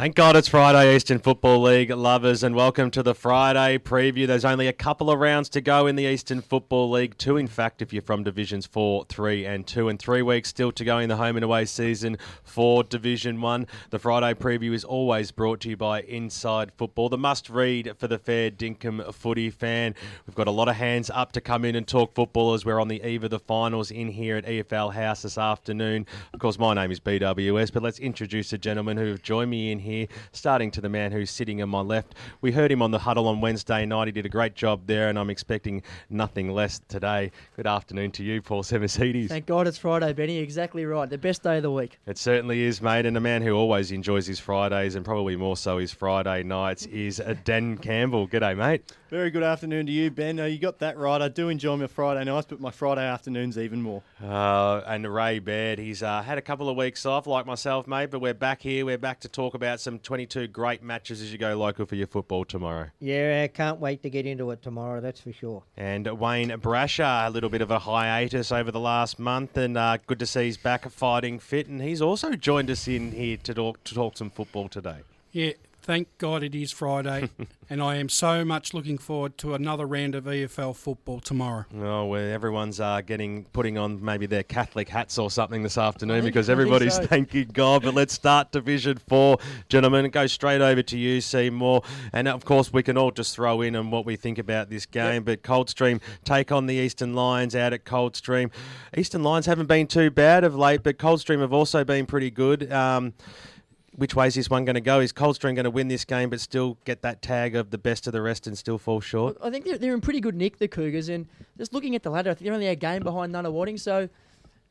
Thank God it's Friday, Eastern Football League lovers, and welcome to the Friday preview. There's only a couple of rounds to go in the Eastern Football League. 2, in fact, if you're from Divisions 4, 3 and 2. And 3 weeks still to go in the home and away season for Division 1. The Friday preview is always brought to you by Inside Football, the must-read for the fair dinkum footy fan. We've got a lot of hands up to come in and talk football as we're on the eve of the finals in here at EFL House this afternoon. Of course, my name is BWS, but let's introduce the gentlemen who have joined me in here. Starting to the man who's sitting on my left. We heard him on the huddle on Wednesday night. He did a great job there, and I'm expecting nothing less today. Good afternoon to you, Paul Semertzidis. Thank God it's Friday, Benny. Exactly right. The best day of the week. It certainly is, mate. And a man who always enjoys his Fridays, and probably more so his Friday nights, is Dan Campbell. G'day, mate. Very good afternoon to you, Ben. You got that right. I do enjoy my Friday nights, but my Friday afternoons even more. And Ray Baird, he's had a couple of weeks off, like myself, mate, but we're back here. We're back to talk about some 22 great matches as you go local for your football tomorrow. Yeah, I can't wait to get into it tomorrow, that's for sure. And Wayne Brasher, a little bit of a hiatus over the last month, and good to see he's back fighting fit, and he's also joined us in here to talk some football today. Yeah, thank God it is Friday, and I am so much looking forward to another round of EFL football tomorrow. Oh, well, everyone's putting on maybe their Catholic hats or something this afternoon because everybody's thanking God. But let's start Division 4, gentlemen, and go straight over to you, Seymour. And, of course, we can all just throw in on what we think about this game. Yep. But Coldstream take on the Eastern Lions out at Coldstream. Eastern Lions haven't been too bad of late, but Coldstream have also been pretty good. Which way is this one going to go? Is Coldstream going to win this game but still get that tag of the best of the rest and still fall short? I think they're in pretty good nick, the Cougars, and just looking at the ladder, I think they're only a game behind Nunawading, so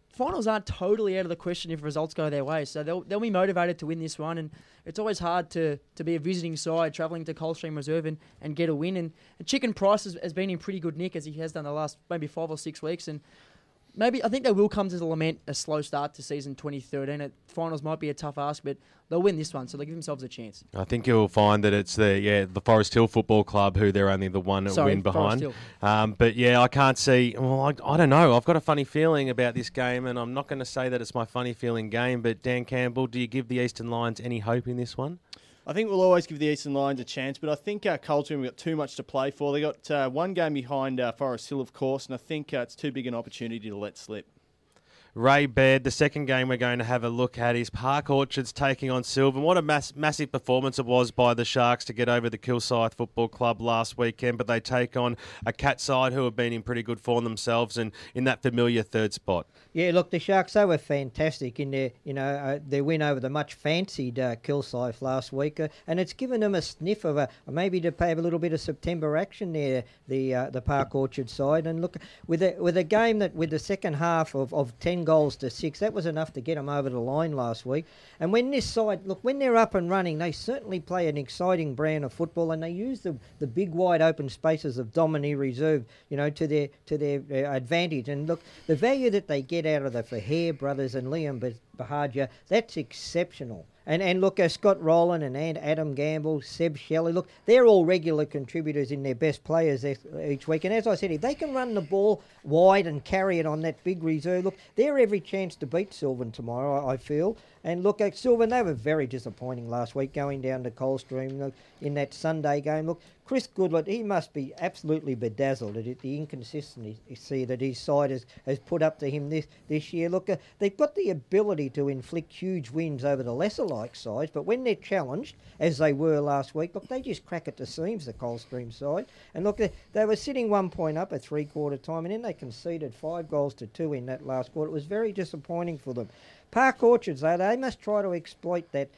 finals aren't totally out of the question if results go their way, so they'll be motivated to win this one, and it's always hard to be a visiting side travelling to Coldstream Reserve and get a win, and Chicken Price has been in pretty good nick as he has done the last maybe 5 or 6 weeks, and maybe I think they will come to lament a slow start to season 2013. Finals might be a tough ask, but they'll win this one, so they give themselves a chance. I think you'll find that it's the Forest Hill Football Club who they're only the one win behind. But yeah, I can't see. Well, I don't know. I've got a funny feeling about this game, and I'm not going to say that it's my funny feeling game. But Dan Campbell, do you give the Eastern Lions any hope in this one? I think we'll always give the Eastern Lions a chance, but I think Coldstream have got too much to play for. They got one game behind Forest Hill, of course, and I think it's too big an opportunity to let slip. Ray Baird, the second game we're going to have a look at is Park Orchards taking on Sylvan. What a massive performance it was by the Sharks to get over the Kilsyth Football Club last weekend, but they take on a Cat side who have been in pretty good form themselves and in that familiar third spot. Yeah, look, the Sharks, they were fantastic in their win over the much fancied Kilsyth last week, and it's given them a sniff of maybe to have a little bit of September action there, the Park Orchard side. And look, with a game that with the second half of 10 goals to 6, that was enough to get them over the line last week. And when this side, look, when they're up and running, they certainly play an exciting brand of football, and they use the big wide open spaces of Domini Reserve, to their advantage. And look, the value that they get out of the Fahere brothers and Liam Bahagia, that's exceptional. And look, Scott Rowland and Adam Gamble, Seb Shelley, look, they're all regular contributors in their best players each week. And as I said, if they can run the ball wide and carry it on that big reserve, look, they're every chance to beat Sylvan tomorrow, I feel. And look, Sylvan, they were very disappointing last week going down to Coldstream in that Sunday game. Look, Chris Goodlett, he must be absolutely bedazzled at the inconsistency that his side has put up to him this year. Look, they've got the ability to inflict huge wins over the lesser-like sides, but when they're challenged, as they were last week, look, they just crack at the seams, the Coldstream side. And look, they were sitting 1 point up at three-quarter time, and then they conceded 5 goals to 2 in that last quarter. It was very disappointing for them. Park Orchards, though, they must try to exploit that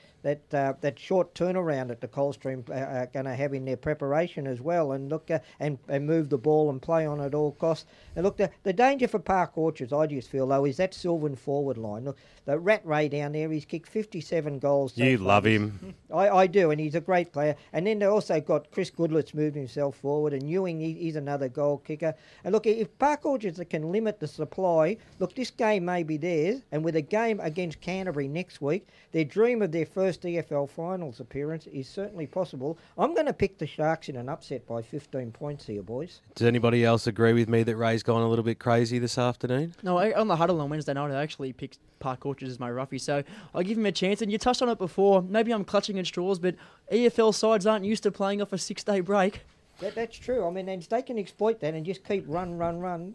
short turnaround that the Coldstream are going to have in their preparation as well, and look and move the ball and play on at all costs. And look, the danger for Park Orchards, I just feel though, is that Sylvan forward line. Look, the Rat Ray down there, he's kicked 57 goals. You love him. I do, and he's a great player. And then they also got Chris Goodlett's moved himself forward, and Ewing, he's another goal kicker. And look, if Park Orchards can limit the supply, look, this game may be theirs. And with a game against Canterbury next week, their dream of their first first EFL finals appearance is certainly possible. I'm going to pick the Sharks in an upset by 15 points here, boys. Does anybody else agree with me that Ray's gone a little bit crazy this afternoon? No, on the huddle on Wednesday night, I actually picked Park Orchards as my roughie, so I'll give him a chance. And you touched on it before. Maybe I'm clutching at straws, but EFL sides aren't used to playing off a 6-day break. That's true. I mean, and they can exploit that and just keep run.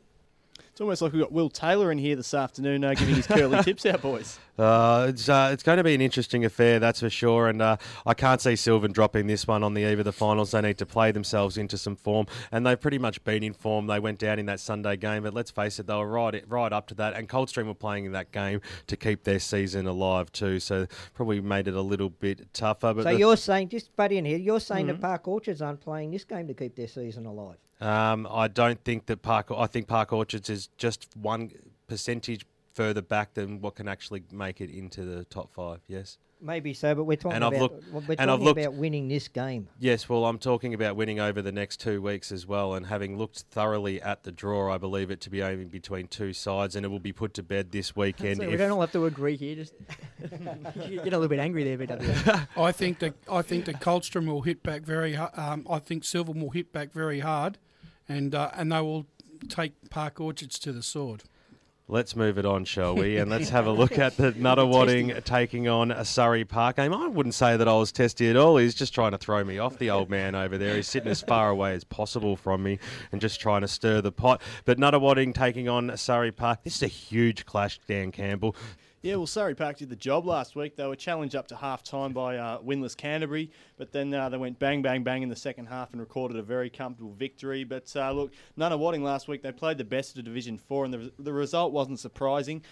It's almost like we've got Will Taylor in here this afternoon giving his curly tips out, boys. It's going to be an interesting affair, that's for sure. And I can't see Sylvan dropping this one on the eve of the finals. They need to play themselves into some form. And they've pretty much been in form. They went down in that Sunday game. But let's face it, they were right up to that. And Coldstream were playing in that game to keep their season alive too. So probably made it a little bit tougher. But so you're saying, just butt in here, you're saying the Park Orchards aren't playing this game to keep their season alive? I don't think that I think Park Orchards is just 1% further back than what can actually make it into the top 5. Yes. Maybe so, but we're talking about winning this game. Yes, well, I'm talking about winning over the next 2 weeks as well. And having looked thoroughly at the draw, I believe it to be aiming between two sides, and it will be put to bed this weekend. So we don't all have to agree here. Just you get a little bit angry there, BW. I think that Coldstream will hit back very hard. I think Sylvan will hit back very hard, and they will take Park Orchards to the sword. Let's move it on, shall we? And let's have a look at the Nunawading taking on a Surrey Park game. I wouldn't say that I was testy at all. He's just trying to throw me off, the old man over there. He's sitting as far away as possible from me and just trying to stir the pot. But Nunawading taking on Surrey Park. This is a huge clash, Dan Campbell. Yeah, well, Surrey Park did the job last week. They were challenged up to half-time by winless Canterbury, but then they went bang, bang, bang in the second half and recorded a very comfortable victory. But look, Nunawading last week, they played the best of Division 4, and the result wasn't surprising.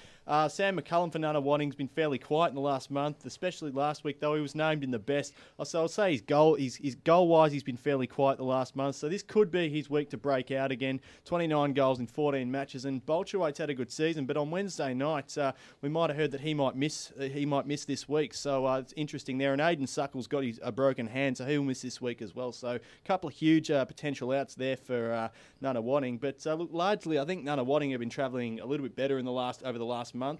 Sam McCullum for Nunawading's been fairly quiet in the last month, especially last week, though he was named in the best. So I'll say his goal-wise, he's been fairly quiet the last month, so this could be his week to break out again. 29 goals in 14 matches, and Bolshewaite's had a good season, but on Wednesday night, we might have heard that he might miss this week, so it's interesting there. And Aidan Suckle's got a broken hand, so he'll miss this week as well. So a couple of huge potential outs there for Nunawading. But look, largely, I think Nunawading have been travelling a little bit better over the last month.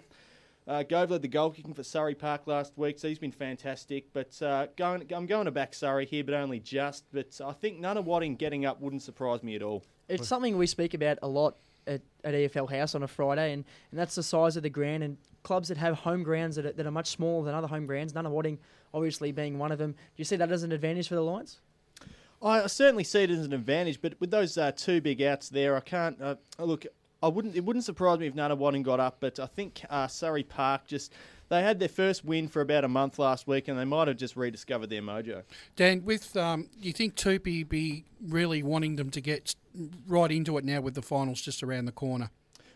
Gove led the goal kicking for Surrey Park last week, so he's been fantastic. But I'm going to back Surrey here, but only just. But I think Nunawading getting up wouldn't surprise me at all. It's something we speak about a lot at EFL House on a Friday, and that's the size of the ground. And clubs that have home grounds that are much smaller than other home grounds, Nunawading obviously being one of them. Do you see that as an advantage for the Lions? I certainly see it as an advantage, but with those two big outs there, I can't look. It wouldn't surprise me if Nunawading got up, but I think Surrey Park they had their first win for about a month last week, and they might have just rediscovered their mojo. Dan, do you think Tupi be really wanting them to get right into it now with the finals just around the corner?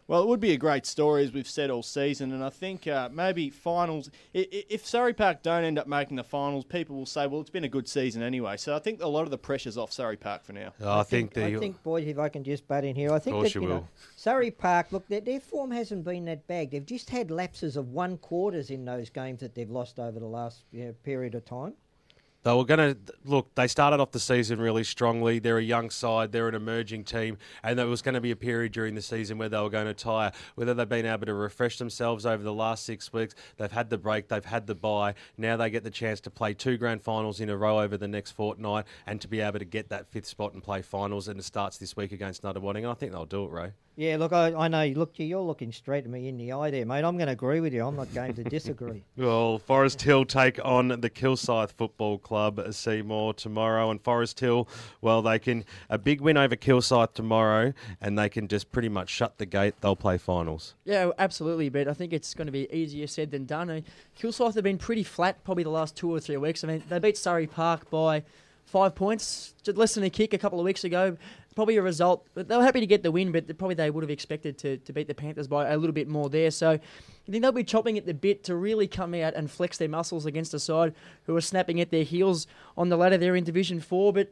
Well, it would be a great story, as we've said all season, and I think maybe finals, if Surrey Park don't end up making the finals, people will say, well, it's been a good season anyway. So I think a lot of the pressure's off Surrey Park for now. I think, boys, if I can just butt in here, I think that Surrey Park, look, their form hasn't been that bad. They've just had lapses of 1/4 in those games that they've lost over the last period of time. They were going to look. They started off the season really strongly. They're a young side. They're an emerging team, and there was going to be a period during the season where they were going to tire. Whether they've been able to refresh themselves over the last 6 weeks, they've had the break, they've had the bye. Now they get the chance to play 2 grand finals in a row over the next fortnight, and to be able to get that 5th spot and play finals. And it starts this week against Nunawading. I think they'll do it, Ray. Yeah, look, I know. Look, you're looking straight at me in the eye there, mate. I'm going to agree with you. I'm not going to disagree. Well, Forest Hill take on the Kilsyth Football Club, Seymour, tomorrow. And Forest Hill, well, they can a big win over Kilsyth tomorrow, and they can just pretty much shut the gate. They'll play finals. Yeah, absolutely. But I think it's going to be easier said than done. Kilsyth have been pretty flat probably the last 2 or 3 weeks. I mean, they beat Surrey Park by 5 points, just less than a kick a couple of weeks ago. Probably a result, but they were happy to get the win, but probably they would have expected to beat the Panthers by a little bit more there. So I think they'll be chopping at the bit to really come out and flex their muscles against a side who are snapping at their heels on the ladder there in Division 4. But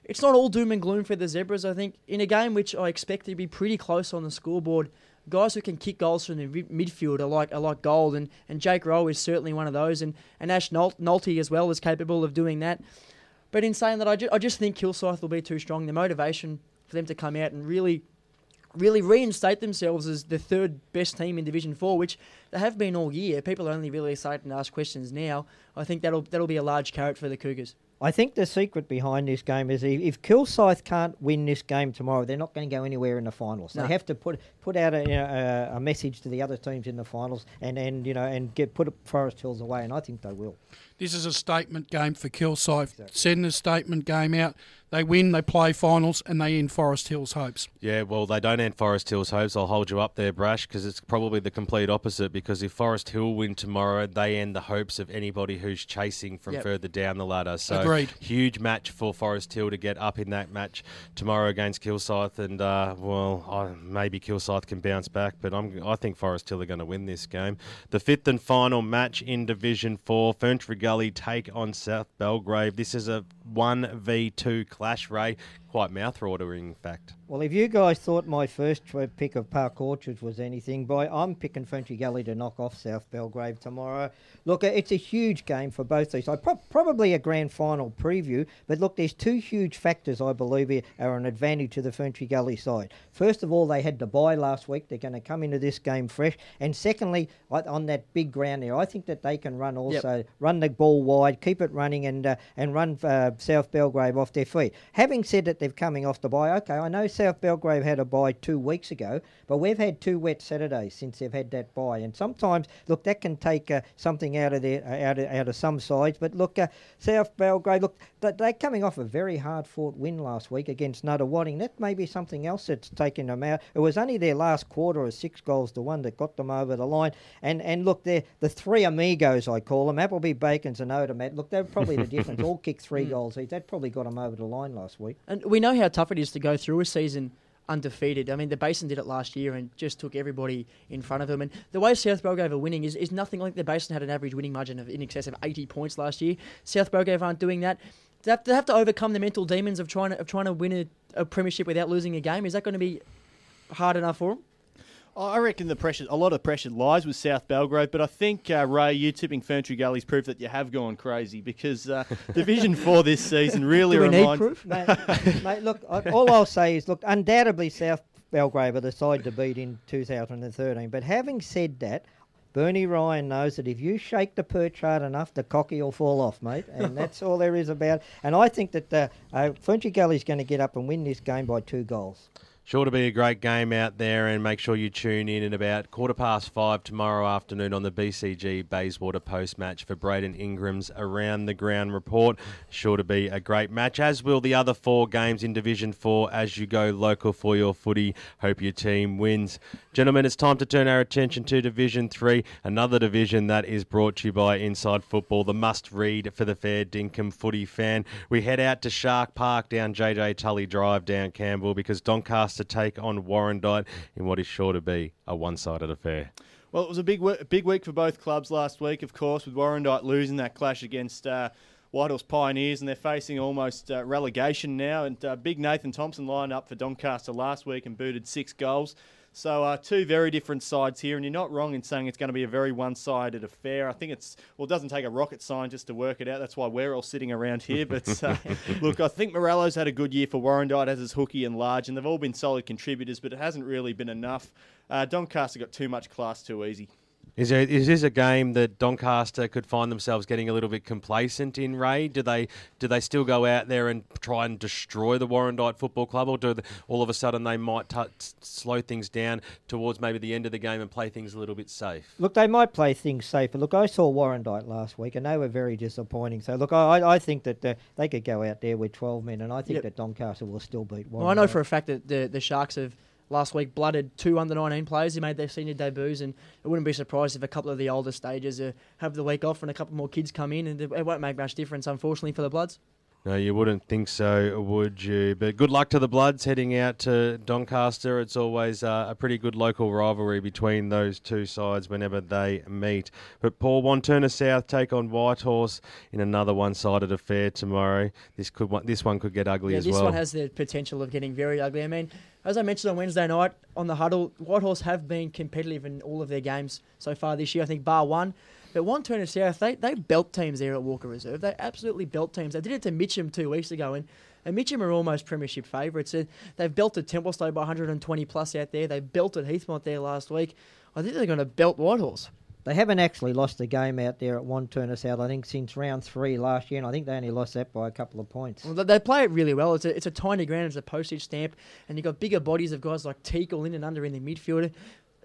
it's not all doom and gloom for the Zebras, I think. In a game which I expect to be pretty close on the scoreboard, guys who can kick goals from the midfield are like gold, and Jake Rowe is certainly one of those, and Ash Nolte as well is capable of doing that. But in saying that, I just think Kilsyth will be too strong. The motivation for them to come out and really reinstate themselves as the 3rd best team in Division 4, which They have been all year. People are only really starting to ask questions now. I think that'll be a large carrot for the Cougars. I think the secret behind this game is if Kilsyth can't win this game tomorrow, they're not going to go anywhere in the finals. No. They have to put out a message to the other teams in the finals and put Forest Hills away, and I think they will. This is a statement game for Kilsyth. Exactly. Send a statement game out. They win, they play finals, and they end Forest Hills' hopes. Yeah, well, they don't end Forest Hill's hopes. I'll hold you up there, Brash, because it's probably the complete opposite, because if Forest Hill win tomorrow, they end the hopes of anybody who's chasing from further down the ladder. So agreed. Huge match for Forest Hill to get up in that match tomorrow against Kilsyth, and, maybe Kilsyth can bounce back, but I think Forest Hill are going to win this game. The fifth and final match in Division 4, Ferntree Gully take on South Belgrave. This is a 1v2 clash, Ray. Quite mouth-watering, in fact. Well, if you guys thought my first pick of Park Orchards was anything, boy, I'm picking Ferntree Gully to knock off South Belgrave tomorrow. Look, it's a huge game for both these. Probably a grand final preview, but look, there's two huge factors I believe are an advantage to the Ferntree Gully side. First of all, they had to bye last week. They're going to come into this game fresh. And secondly, on that big ground there, I think that they can run also, run the ball wide, keep it running, and run South Belgrave off their feet. Having said that, they're coming off the bye. Okay, I know South Belgrave had a bye 2 weeks ago, but we've had 2 wet Saturdays since they've had that bye, and sometimes, look, that can take something out of some sides. But look, South Belgrave, look, they're coming off a very hard-fought win last week against Nuttawading. That may be something else that's taken them out. It was only their last quarter of 6-1 that got them over the line. And look, they're the three amigos, I call them, Appleby, Bacons and Odomat. Look, they're probably the difference. All kicked 3 goals each. That probably got them over the line last week. And we know how tough it is to go through a season undefeated. I mean, the Basin did it last year and just took everybody in front of them. And the way South Belgrave are winning is nothing like the Basin had an average winning margin of in excess of 80 points last year. South Belgrave aren't doing that. They have to overcome the mental demons of trying to win a premiership without losing a game. Is that going to be hard enough for them? I reckon a lot of pressure lies with South Belgrave, but I think, Ray, you tipping Ferntree Gully's proof that you have gone crazy, because Division 4 this season really reminds... Do we need proof? Mate, look, all I'll say is, look, undoubtedly South Belgrave are the side to beat in 2013, but having said that, Bernie Ryan knows that if you shake the perch hard enough, the cocky will fall off, mate, and that's all there is about it. And I think that Ferntree Gully's going to get up and win this game by 2 goals. Sure to be a great game out there, and make sure you tune in at about 5:15 tomorrow afternoon on the BCG Bayswater post-match for Braden Ingram's Around the Ground report. Sure to be a great match, as will the other 4 games in Division 4 as you go local for your footy. Hope your team wins. Gentlemen, it's time to turn our attention to Division 3, another division that is brought to you by Inside Football, the must-read for the fair dinkum footy fan. We head out to Shark Park down JJ Tully Drive down Campbell, because Doncaster to take on Warrandyte in what is sure to be a one-sided affair. Well, it was a big week for both clubs last week, of course, with Warrandyte losing that clash against Whitehorse Pioneers, and they're facing almost relegation now. And big Nathan Thompson lined up for Doncaster last week and booted 6 goals. So 2 very different sides here, and you're not wrong in saying it's going to be a very one-sided affair. I think it doesn't take a rocket scientist to work it out. That's why we're all sitting around here. But look, I think Morello's had a good year for Warrandyte, as is Hookie and Large, and they've all been solid contributors, but it hasn't really been enough. Doncaster got too much class too easy. Is this a game that Doncaster could find themselves getting a little bit complacent in, Ray? Do they still go out there and try and destroy the Warrandyte Football Club, or all of a sudden they might slow things down towards maybe the end of the game and play things a little bit safe? Look, they might play things safer. Look, I saw Warrandyte last week and they were very disappointing. So, look, I think that they could go out there with 12 men, and I think that Doncaster will still beat Warrandyte. Well, I know for a fact that the Sharks have last week blooded 2 under-19 players who made their senior debuts, and it wouldn't be surprised if a couple of the older stages have the week off and a couple more kids come in, and it won't make much difference, unfortunately, for the Bloods. No, you wouldn't think so, would you? But good luck to the Bloods heading out to Doncaster. It's always a pretty good local rivalry between those 2 sides whenever they meet. But Paul, Wanturna South take on Whitehorse in another one-sided affair tomorrow. This one could get ugly as well. This one has the potential of getting very ugly. I mean, as I mentioned on Wednesday night on the huddle, Whitehorse have been competitive in all of their games so far this year, I think bar 1. But Wanturna South, they belt teams there at Walker Reserve. They absolutely belt teams. They did it to Mitchum 2 weeks ago, and Mitchum are almost premiership favourites. They've belted Templestowe by 120 plus out there. They belted Heathmont there last week. I think they're going to belt Whitehorse. They haven't actually lost a game out there at Wanturna South, I think, since round 3 last year, and I think they only lost that by a couple of points. Well, they play it really well. It's a tiny ground, it's a postage stamp, and you've got bigger bodies of guys like Teakle in and under in the midfield.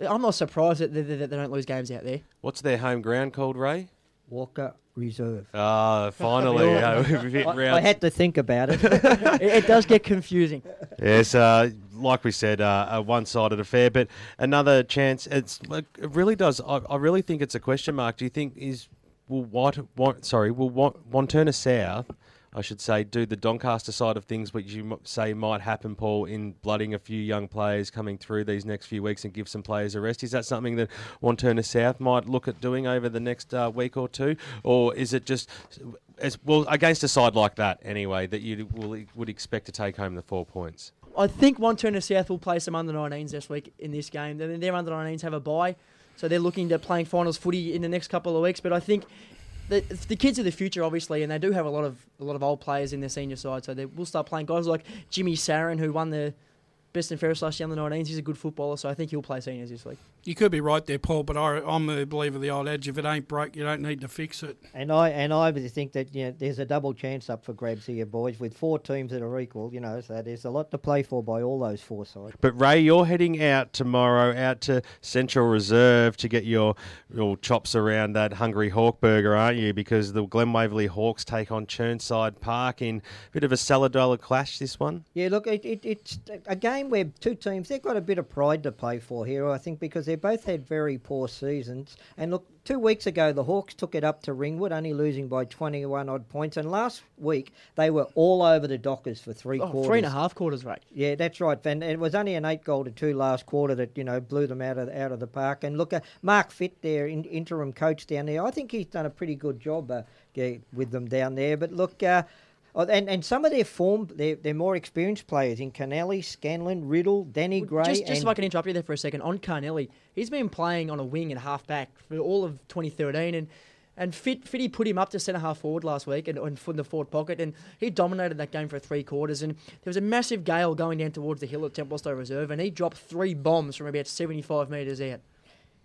I'm not surprised that they don't lose games out there. What's their home ground called, Ray? Walker Reserve. Finally. I had to think about it. It does get confusing. Yes, like we said, a one-sided affair, but another chance. It really does. I really think it's a question mark. Do you think will Wanturna South, I should say, do the Doncaster side of things, which you say might happen, Paul, in blooding a few young players coming through these next few weeks and give some players a rest? Is that something that Wanturna South might look at doing over the next week or two? Or is it just, against a side like that anyway, that you would expect to take home the 4 points? I think Wanturna South will play some under-19s this week in this game. Their under-19s have a bye, so they're looking to playing finals footy in the next couple of weeks. But I think the kids are the future, obviously, and they do have a lot of old players in their senior side, so they will start playing guys like Jimmy Sarin, who won the best and fairest last year on the 19s. He's a good footballer, so I think he'll play seniors this week. You could be right there, Paul, but I'm a believer of the old adage: if it ain't broke, you don't need to fix it. And I think that there's a double chance up for grabs here, boys, with 4 teams that are equal. So there's a lot to play for by all those 4 sides. But Ray, you're heading out tomorrow out to Central Reserve to get your chops around that hungry hawk burger, aren't you? Because the Glen Waverley Hawks take on Chirnside Park in a bit of a salad-dollar clash. This one. Yeah, look, it's a game where 2 teams, they've got a bit of pride to play for here, I think, because they both had very poor seasons. And look, 2 weeks ago, the Hawks took it up to Ringwood, only losing by 21 odd points. And last week, they were all over the Dockers for 3 quarters. 3.5 quarters, right? Yeah, that's right. And it was only an 8-2 last quarter that, blew them out of the park. And look, Mark Fitt there, interim coach down there, I think he's done a pretty good job with them down there. But look, and some of their form, they're more experienced players in Canelli, Scanlon, Riddle, Danny Gray. Just if I can interrupt you there for a second, on Carnelli, he's been playing on a wing and half back for all of 2013, and Fitty put him up to centre half forward last week and from the forward pocket, and he dominated that game for 3 quarters. And there was a massive gale going down towards the hill at Templestowe Reserve, and he dropped 3 bombs from about 75 metres out.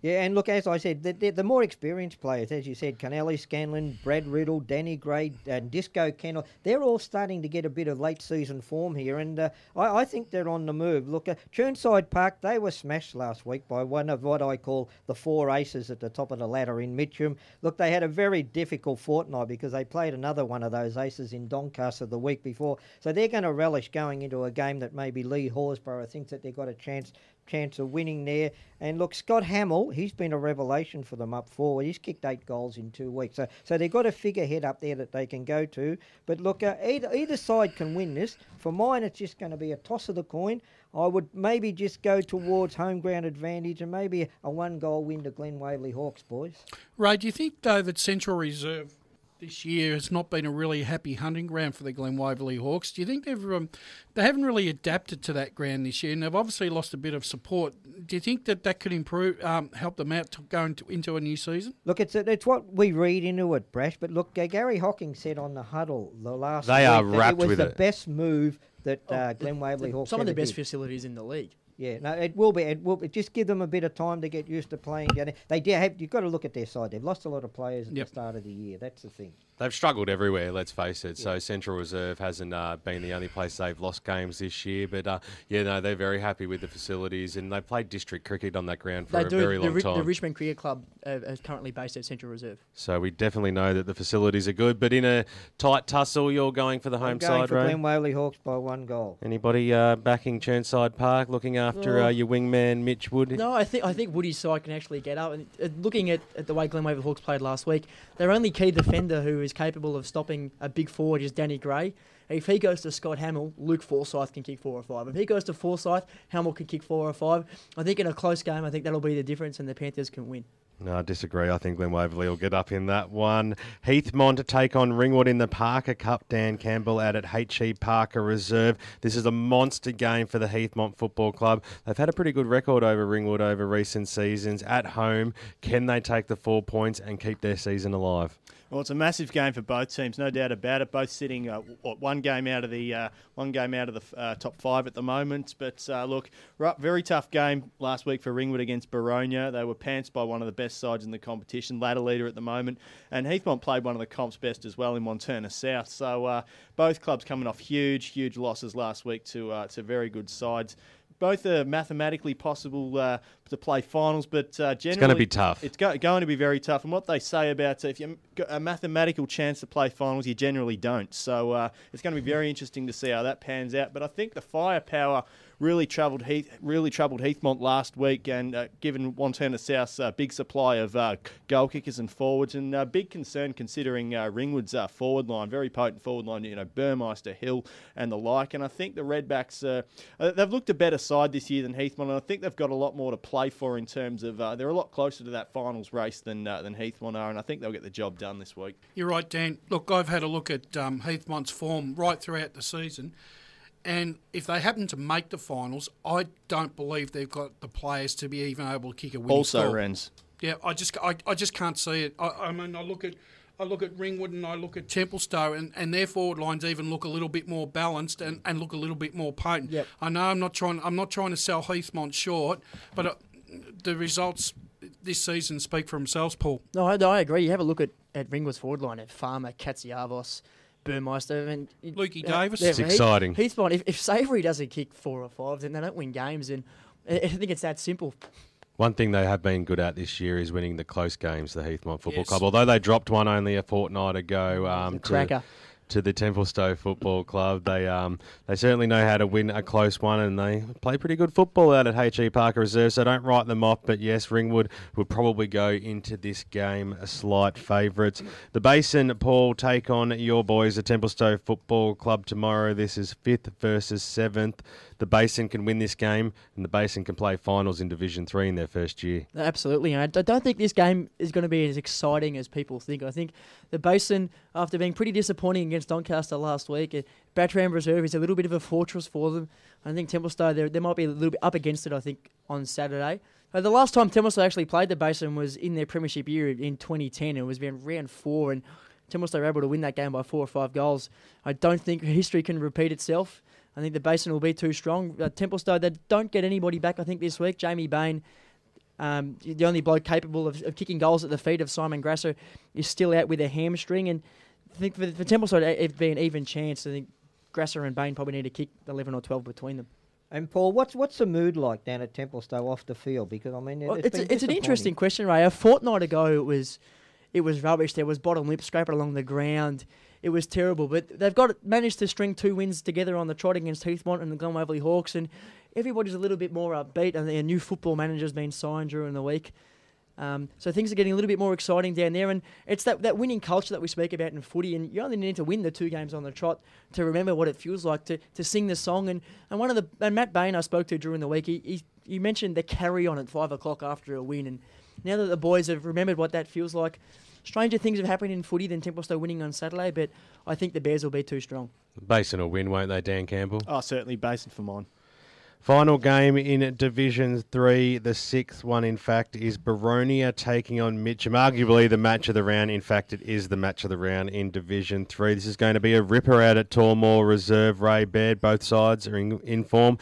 Yeah, and look, as I said, the more experienced players, as you said, Canelli, Scanlon, Brad Riddle, Danny Gray, and Disco Kennel, they're all starting to get a bit of late-season form here, and I think they're on the move. Look, Chirnside Park, they were smashed last week by one of what I call the 4 aces at the top of the ladder in Mitchum. Look, they had a very difficult fortnight because they played another one of those aces in Doncaster the week before, so they're going to relish going into a game that maybe Lee Horsburgh thinks that they've got a chance of winning there. And look, Scott Hamill, he's been a revelation for them up forward. He's kicked 8 goals in 2 weeks. So they've got a figurehead up there that they can go to. But look, either side can win this. For mine, it's just going to be a toss of the coin. I would maybe just go towards home ground advantage and maybe a 1-goal win to Glen Waverley Hawks, boys. Ray, do you think, though, that Central Reserve this year has not been a really happy hunting ground for the Glen Waverley Hawks? Do you think they haven't really adapted to that ground this year, and they've obviously lost a bit of support? Do you think that could improve, help them out to go into a new season? Look, it's what we read into it, Brash. But look, Gary Hocking said on the huddle the last they week are that wrapped it was with the it. Best move that Glen Waverley Hawks some of the ever best did. facilities in the league. Yeah, no, it will be. It will just give them a bit of time to get used to playing down there. They do have. You've got to look at their side. They've lost a lot of players at the start of the year. That's the thing. They've struggled everywhere, let's face it. So Central Reserve hasn't been the only place they've lost games this year. But, they're very happy with the facilities. And they've played district cricket on that ground for a very long time. The Richmond Cricket Club is currently based at Central Reserve. So we definitely know that the facilities are good. But in a tight tussle, you're going for the home side, going for Ray? Glen Waverley Hawks by 1 goal. Anybody backing Chirnside Park, looking after your wingman, Mitch Wood? No, I think Woody's side can actually get up. And looking at the way Glen Waverley Hawks played last week, their only key defender who is capable of stopping a big forward is Danny Gray. If he goes to Scott Hamill, Luke Forsyth can kick 4 or 5. If he goes to Forsyth, Hamill can kick 4 or 5. I think in a close game, I think that'll be the difference and the Panthers can win. No, I disagree. I think Glen Waverley will get up in that one. Heathmont to take on Ringwood in the Parker Cup. Dan Campbell out at HE Parker Reserve. This is a monster game for the Heathmont Football Club. They've had a pretty good record over Ringwood over recent seasons. At home, can they take the 4 points and keep their season alive? Well, it's a massive game for both teams, no doubt about it. Both sitting one game out of the top 5 at the moment. But look, very tough game last week for Ringwood against Baronia. They were pantsed by one of the best sides in the competition, ladder leader at the moment. And Heathmont played one of the comp's best as well in Montana South. So both clubs coming off huge losses last week to very good sides. Both are mathematically possible to play finals, but generally... It's going to be tough. It's going to be very tough. And what they say about if you've got a mathematical chance to play finals, you generally don't. So it's going to be very interesting to see how that pans out. But I think the firepower really troubled Heathmont last week, and given Montana South's big supply of goal kickers and forwards, and big concern considering Ringwood's forward line, very potent forward line, Burmeister, Hill and the like. And I think the Redbacks, they've looked a better side this year than Heathmont, and I think they've got a lot more to play for in terms of they're a lot closer to that finals race than Heathmont are, and I think they'll get the job done this week. You're right, Dan. Look, I've had a look at Heathmont's form right throughout the season. And if they happen to make the finals, I don't believe they've got the players to be even able to kick a winning Also, score. Renz. Yeah, I just can't see it. I mean, I look at Ringwood and I look at Templestowe, and their forward lines even look a little bit more balanced and look a little bit more potent. Yep. I know I'm not trying to sell Heathmont short, but the results this season speak for themselves, Paul. No, I agree. You have a look at Ringwood's forward line at Farmer, Katsiavos, Burmeister, and Lukey Davis. It's exciting. Heathmont, if Savoury doesn't kick 4 or 5, then they don't win games, and I think it's that simple. One thing they have been good at this year is winning the close games, the Heathmont Football Yes. Club. Although they dropped one only a fortnight ago Cracker. to the Templestowe Football Club, they certainly know how to win a close one, and they play pretty good football out at H.E. Parker Reserve, so don't write them off. But yes, Ringwood would probably go into this game a slight favourites. The Basin, Paul, take on your boys, the Templestowe Football Club tomorrow. This is 5th versus 7th. The Basin can win this game, and the Basin can play finals in Division 3 in their first year. Absolutely. I don't think this game is going to be as exciting as people think. I think the Basin, after being pretty disappointing against Doncaster last week, Battram Reserve is a little bit of a fortress for them. I think Templestowe, they might be a little bit up against it, I think, on Saturday. The last time Templestowe actually played the Basin was in their premiership year in 2010. It was around round 4, and Templestowe were able to win that game by 4 or 5 goals. I don't think history can repeat itself. I think the Basin will be too strong. Templestowe, they don't get anybody back, I think, this week. Jamie Bain, the only bloke capable of kicking goals at the feet of Simon Grasser, is still out with a hamstring. And I think for Templestowe to be an even chance, I think Grasser and Bain probably need to kick 11 or 12 between them. And Paul, what's the mood like down at Templestowe off the field? Because I mean, it's an interesting question, Ray. A fortnight ago, it was rubbish. There was bottom lip scraping along the ground. It was terrible, but they've managed to string 2 wins together on the trot against Heathmont and the Glen Waverley Hawks, and everybody's a little bit more upbeat, and a new football manager's been signed during the week. So things are getting a little bit more exciting down there, and it's that winning culture that we speak about in footy, and you only need to win the 2 games on the trot to remember what it feels like to sing the song. And Matt Bain I spoke to during the week, he mentioned the carry on at 5 o'clock after a win, and now that the boys have remembered what that feels like, stranger things have happened in footy than Templestowe winning on Saturday, but I think the Bears will be too strong. Basin will win, won't they, Dan Campbell? Oh, certainly Basin for mine. Final game in Division 3, the 6th one, in fact, is Baronia taking on Mitchum. Arguably the match of the round. In fact, it is the match of the round in Division 3. This is going to be a ripper out at Tormore Reserve. Ray, Baird, both sides are in form.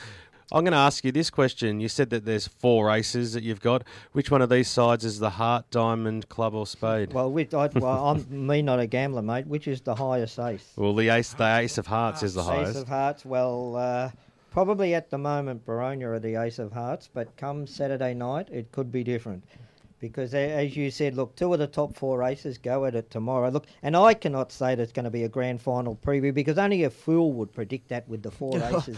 I'm going to ask you this question. You said that there's 4 races that you've got. Which one of these sides is the Heart, Diamond, Club or Spade? Well, I'm not a gambler, mate. Which is the highest ace? Well, the Ace of Hearts is the highest. Ace of Hearts, well, probably at the moment Baronia are the Ace of Hearts, but come Saturday night it could be different. Because, as you said, look, 2 of the top 4 races go at it tomorrow. Look, and I cannot say that it's going to be a grand final preview because only a fool would predict that with the 4 races.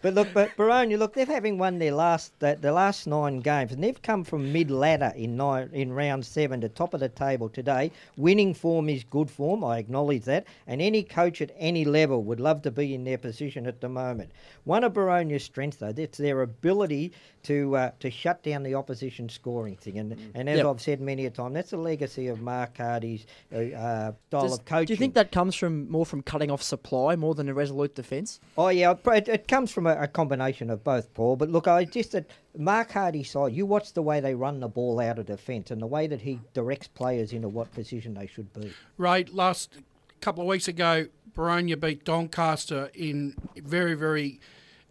But Baronia, look, they're having won the last 9 games, and they've come from mid-ladder in round 7 to top of the table today. Winning form is good form, I acknowledge that, and any coach at any level would love to be in their position at the moment. One of Baronia's strengths, though, it's their ability to shut down the opposition scoring thing, and as I've said many a time, that's a legacy of Mark Hardy's style of coaching. Do you think that comes more from cutting off supply more than a resolute defence? Oh yeah, it comes from a combination of both, Paul. But look, Mark Hardy's side, you watch the way they run the ball out of defence and the way that he directs players into what position they should be. Right, last couple of weeks ago, Baronia beat Doncaster in very, very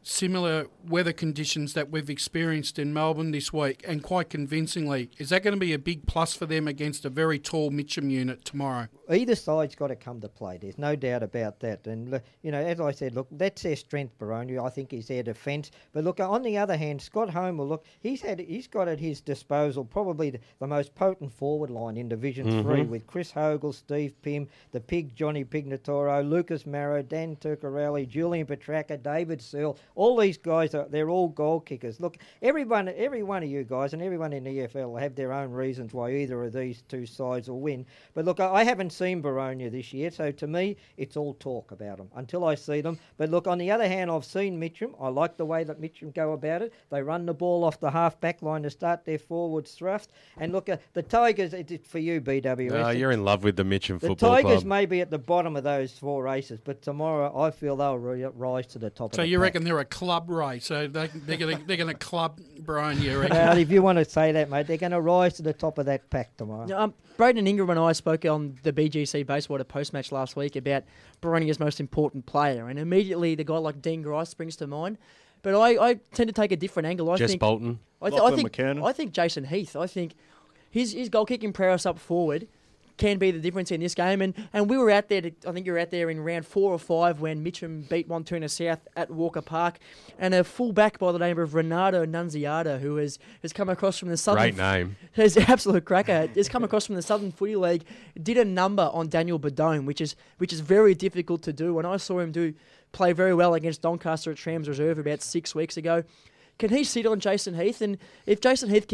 similar weather conditions that we've experienced in Melbourne this week, and quite convincingly. Is that going to be a big plus for them against a very tall Mitchum unit tomorrow? Either side's got to come to play. There's no doubt about that. And, as I said, look, that's their strength, Baronia, I think, is their defence. But, look, on the other hand, Scott Homer, look, he's got at his disposal probably the most potent forward line in Division 3 with Chris Hogle, Steve Pym, the Pig, Johnny Pignatoro, Lucas Marrow, Dan Turcarelli, Julian Petracca, David Searle. All these guys, they're all goal kickers. Look, every one of you guys and everyone in the EFL will have their own reasons why either of these two sides will win. But, look, I haven't seen Baronia this year, so to me, it's all talk about them until I see them. But look, on the other hand, I've seen Mitchum. I like the way that Mitchum go about it. They run the ball off the half-back line to start their forward thrust. And look, the Tigers, it's for you, BWS. No, you're in love with the Mitchum Football Club. The Tigers may be at the bottom of those four races, but tomorrow I feel they'll rise to the top of the So you pack. reckon they're a club race, so they're going to club Baronia, Well, if you want to say that, mate, they're going to rise to the top of that pack tomorrow. Braden Ingram and I spoke on the BGC Bayswater post-match last week about Baronia's most important player, and immediately the guy like Dean Grice springs to mind. But I tend to take a different angle. Jess Bolton. I think Jason Heath. I think his goal-kicking prowess up forward can be the difference in this game. And we were out there, I think you were out there in round 4 or 5 when Mitchum beat Montana South at Walker Park. And a full-back by the name of Renato Nunziata, who has come across from the Southern... Great name. He's an absolute cracker. Has come across from the Southern Footy League, did a number on Daniel Badone, which is very difficult to do. And I saw him play very well against Doncaster at Trams Reserve about 6 weeks ago. Can he sit on Jason Heath? And if Jason Heath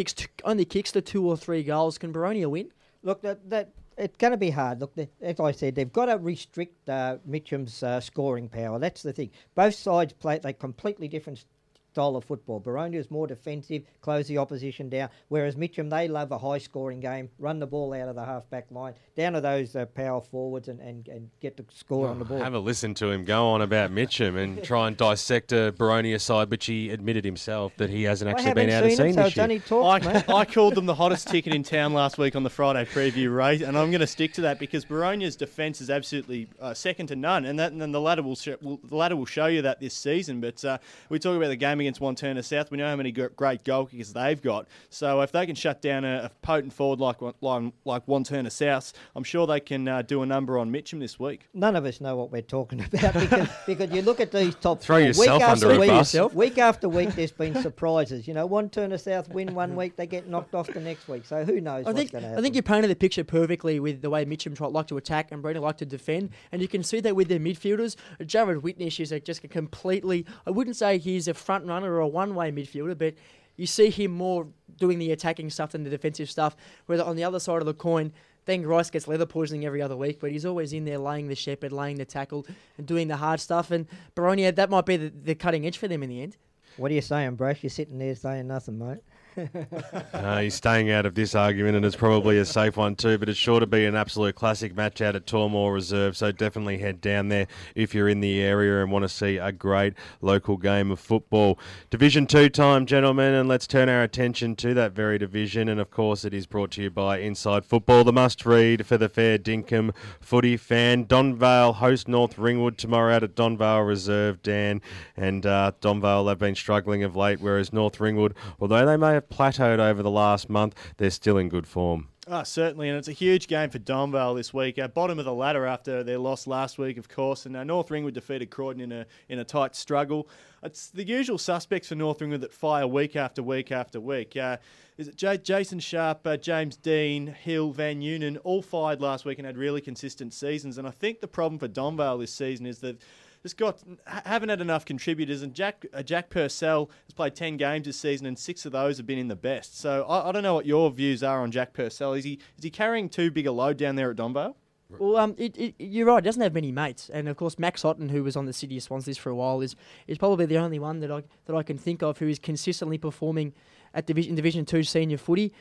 only kicks the 2 or 3 goals, can Baronia win? Look, that it's going to be hard. Look, as I said, they've got to restrict Mitchum's scoring power. That's the thing. Both sides play a completely different style of football. Baronia is more defensive, close the opposition down, whereas Mitchum, they love a high-scoring game, run the ball out of the half-back line, down to those power forwards and get the score on the ball. Have a listen to him go on about Mitchum and try and dissect a Baronia side, which he admitted himself that he hasn't actually been able to see this year. I called them the hottest ticket in town last week on the Friday preview race, and I'm going to stick to that because Baronia's defence is absolutely second to none, and the ladder will show you that this season. But we talk about the game against Montana South. We know how many great goal kickers they've got. So if they can shut down a potent forward like Montana South, I'm sure they can do a number on Mitchum this week. None of us know what we're talking about because you look at these top Throw yourself under a bus. Week after week, there's been surprises. Montana South win one week, they get knocked off the next week. So who knows what's going to happen? I think you painted the picture perfectly with the way Mitchum like to attack and Baronia like to defend, and you can see that with their midfielders. Jared Whitnish is just a completely, I wouldn't say he's a front runner or a one-way midfielder, but you see him more doing the attacking stuff than the defensive stuff, where on the other side of the coin, Ben Grice gets leather poisoning every other week, but he's always in there laying the shepherd, laying the tackle, and doing the hard stuff. And Baronia, that might be the cutting edge for them in the end. What are you saying, Brash? You're sitting there saying nothing, mate. No, he's staying out of this argument, and it's probably a safe one too, but it's sure to be an absolute classic match out at Tormore Reserve, so definitely head down there if you're in the area and want to see a great local game of football. Division 2 time, gentlemen, and let's turn our attention to that very division, and of course it is brought to you by Inside Football, the must-read for the fair dinkum footy fan. Donvale host North Ringwood tomorrow out at Donvale Reserve, Dan, and Donvale have been struggling of late, whereas North Ringwood, although they may have plateaued over the last month, they're still in good form. Certainly, and it's a huge game for Donvale this week. Bottom of the ladder after their loss last week, of course, and North Ringwood defeated Croydon in a tight struggle. It's the usual suspects for North Ringwood that fire week after week after week. Is it Jason Sharp, James Dean, Hill, Van Noonan, all fired last week and had really consistent seasons. And I think the problem for Donvale this season is that haven't had enough contributors, and Jack Purcell has played 10 games this season, and 6 of those have been in the best. So I don't know what your views are on Jack Purcell. Is he carrying too big a load down there at Donvale? Well, you're right. He doesn't have many mates, and of course Max Otten, who was on the City of Swans list for a while, is probably the only one that I can think of who is consistently performing at Division 2 senior footy.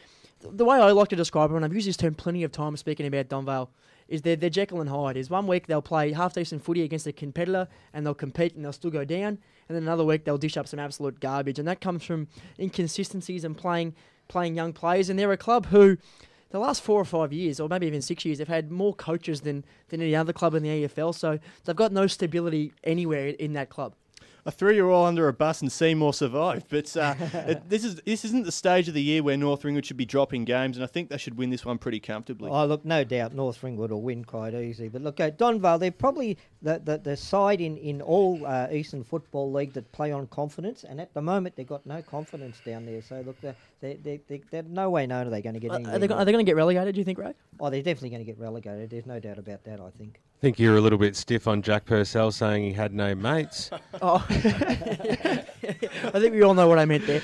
the way I like to describe it, and I've used this term plenty of times speaking about Donvale, is they're Jekyll and Hyde. Is one week they'll play half-decent footy against a competitor and they'll compete and they'll still go down, and then another week they'll dish up some absolute garbage, and that comes from inconsistencies and playing young players. And they're a club who, the last 4 or 5 years, or maybe even 6 years, they've had more coaches than any other club in the AFL, so they've got no stability anywhere in that club. I threw you all under a bus and Seymour survived. But this isn't the stage of the year where North Ringwood should be dropping games, and I think they should win this one pretty comfortably. Oh, look, no doubt North Ringwood will win quite easy. But look, Donvale, they're probably the side in all Eastern Football League that play on confidence, and at the moment they've got no confidence down there. So look, they're no way known are they going to get anything. Are they going to get relegated, do you think, Ray? Oh, they're definitely going to get relegated. There's no doubt about that, I think. I think you're a little bit stiff on Jack Purcell saying he had no mates. Oh, I think we all know what I meant there.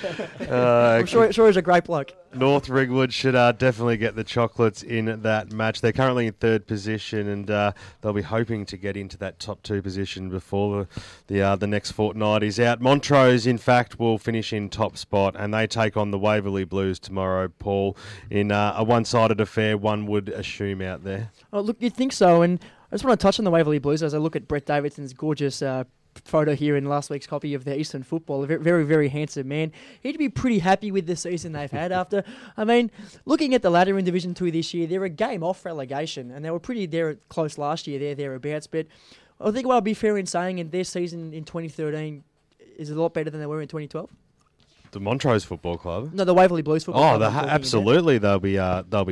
I'm sure he's a great bloke. North Ringwood should definitely get the chocolates in that match. They're currently in third position, and they'll be hoping to get into that top 2 position before the next fortnight is out. Montrose, in fact, will finish in top spot, and they take on the Waverly Blues tomorrow, Paul, in a one-sided affair, one would assume out there. Oh, look, you'd think so, and I just want to touch on the Waverly Blues as I look at Brett Davidson's gorgeous photo here in last week's copy of the Eastern Football. A very, very, very handsome man. He'd be pretty happy with the season they've had after. I mean, looking at the ladder in Division 2 this year, they're a game off relegation, and they were pretty close last year, thereabouts. But I think what I'll be fair in saying, in their season in 2013 is a lot better than they were in 2012. The Montrose Football Club. No, the Waverly Blues Football Club. Absolutely, they'll be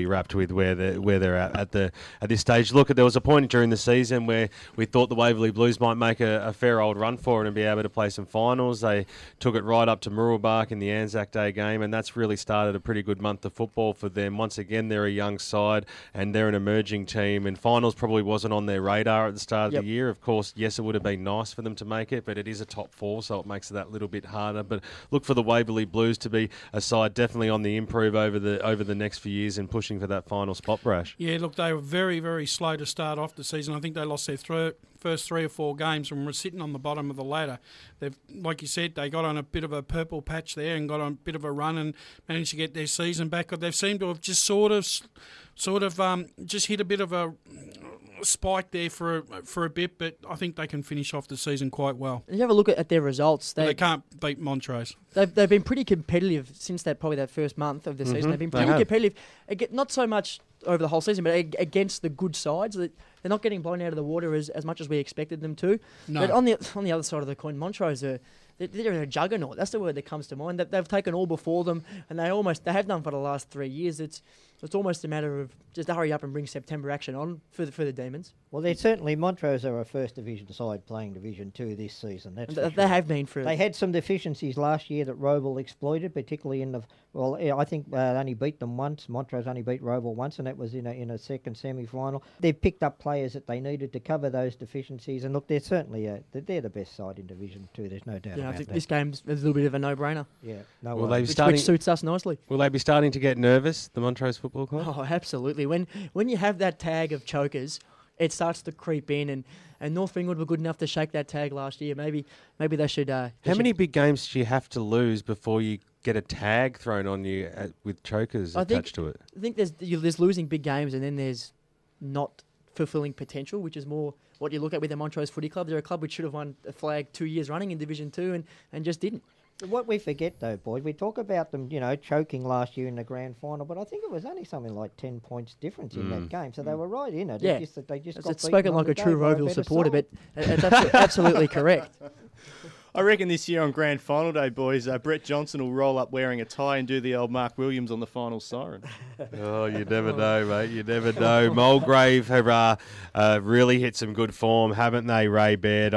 wrapped with where they're at this stage. Look, there was a point during the season where we thought the Waverly Blues might make a fair old run for it and be able to play some finals. They took it right up to Murrelbach in the Anzac Day game, and that's really started a pretty good month of football for them. Once again, they're a young side and they're an emerging team, and finals probably wasn't on their radar at the start of the year. Of course, yes, it would have been nice for them to make it, but it is a top 4, so it makes it that little bit harder. But look for the Waverly Blues to be a side definitely on the improve over the next few years and pushing for that final spot, Brash. Yeah, look, they were very, very slow to start off the season. I think they lost their first 3 or 4 games and were sitting on the bottom of the ladder. They've, like you said, they got on a bit of a purple patch there and got on a bit of a run and managed to get their season back. They've seemed to have just sort of just hit a bit of a spike there for a bit, but I think they can finish off the season quite well. You have a look at their results. They can't beat Montrose. They've been pretty competitive since that first month of the season. They've been pretty competitive. Not so much over the whole season, but against the good sides. They're not getting blown out of the water as much as we expected them to. No. But on the other side of the coin, Montrose they're a juggernaut. That's the word that comes to mind. They've taken all before them, and they have done for the last 3 years. It's almost a matter of just hurry up and bring September action on for the Demons. Well, they're certainly Montrose are a first division side playing Division 2 this season. They have been for. They had some deficiencies last year that Roval exploited, particularly in the. Well, I think they only beat them once. Montrose only beat Roval once, and that was in a second semi-final. They've picked up players that they needed to cover those deficiencies, and look, they're certainly they're the best side in Division 2. There's no doubt about that. I think this game's a little bit of a no-brainer. Yeah, which suits us nicely. Will they be starting to get nervous, the Montrose Football Club? Oh, absolutely. When you have that tag of chokers, it starts to creep in, and North Ringwood were good enough to shake that tag last year. Maybe they should. How many big games do you have to lose before you get a tag thrown on you with chokers attached to it? I think there's losing big games, and then there's not fulfilling potential, which is more what you look at with the Montrose Footy Club. They're a club which should have won a flag 2 years running in Division 2 and just didn't. What we forget, though, boys, we talk about them, choking last year in the grand final, but I think it was only something like 10 points difference in that game, so they were right in it. Yeah. They just it's spoken like a true Roval supporter, but it's absolutely correct. I reckon this year on Grand Final Day, boys, Brett Johnson will roll up wearing a tie and do the old Mark Williams on the final siren. Oh, you never know, mate. You never know. Mulgrave have really hit some good form, haven't they, Ray Baird,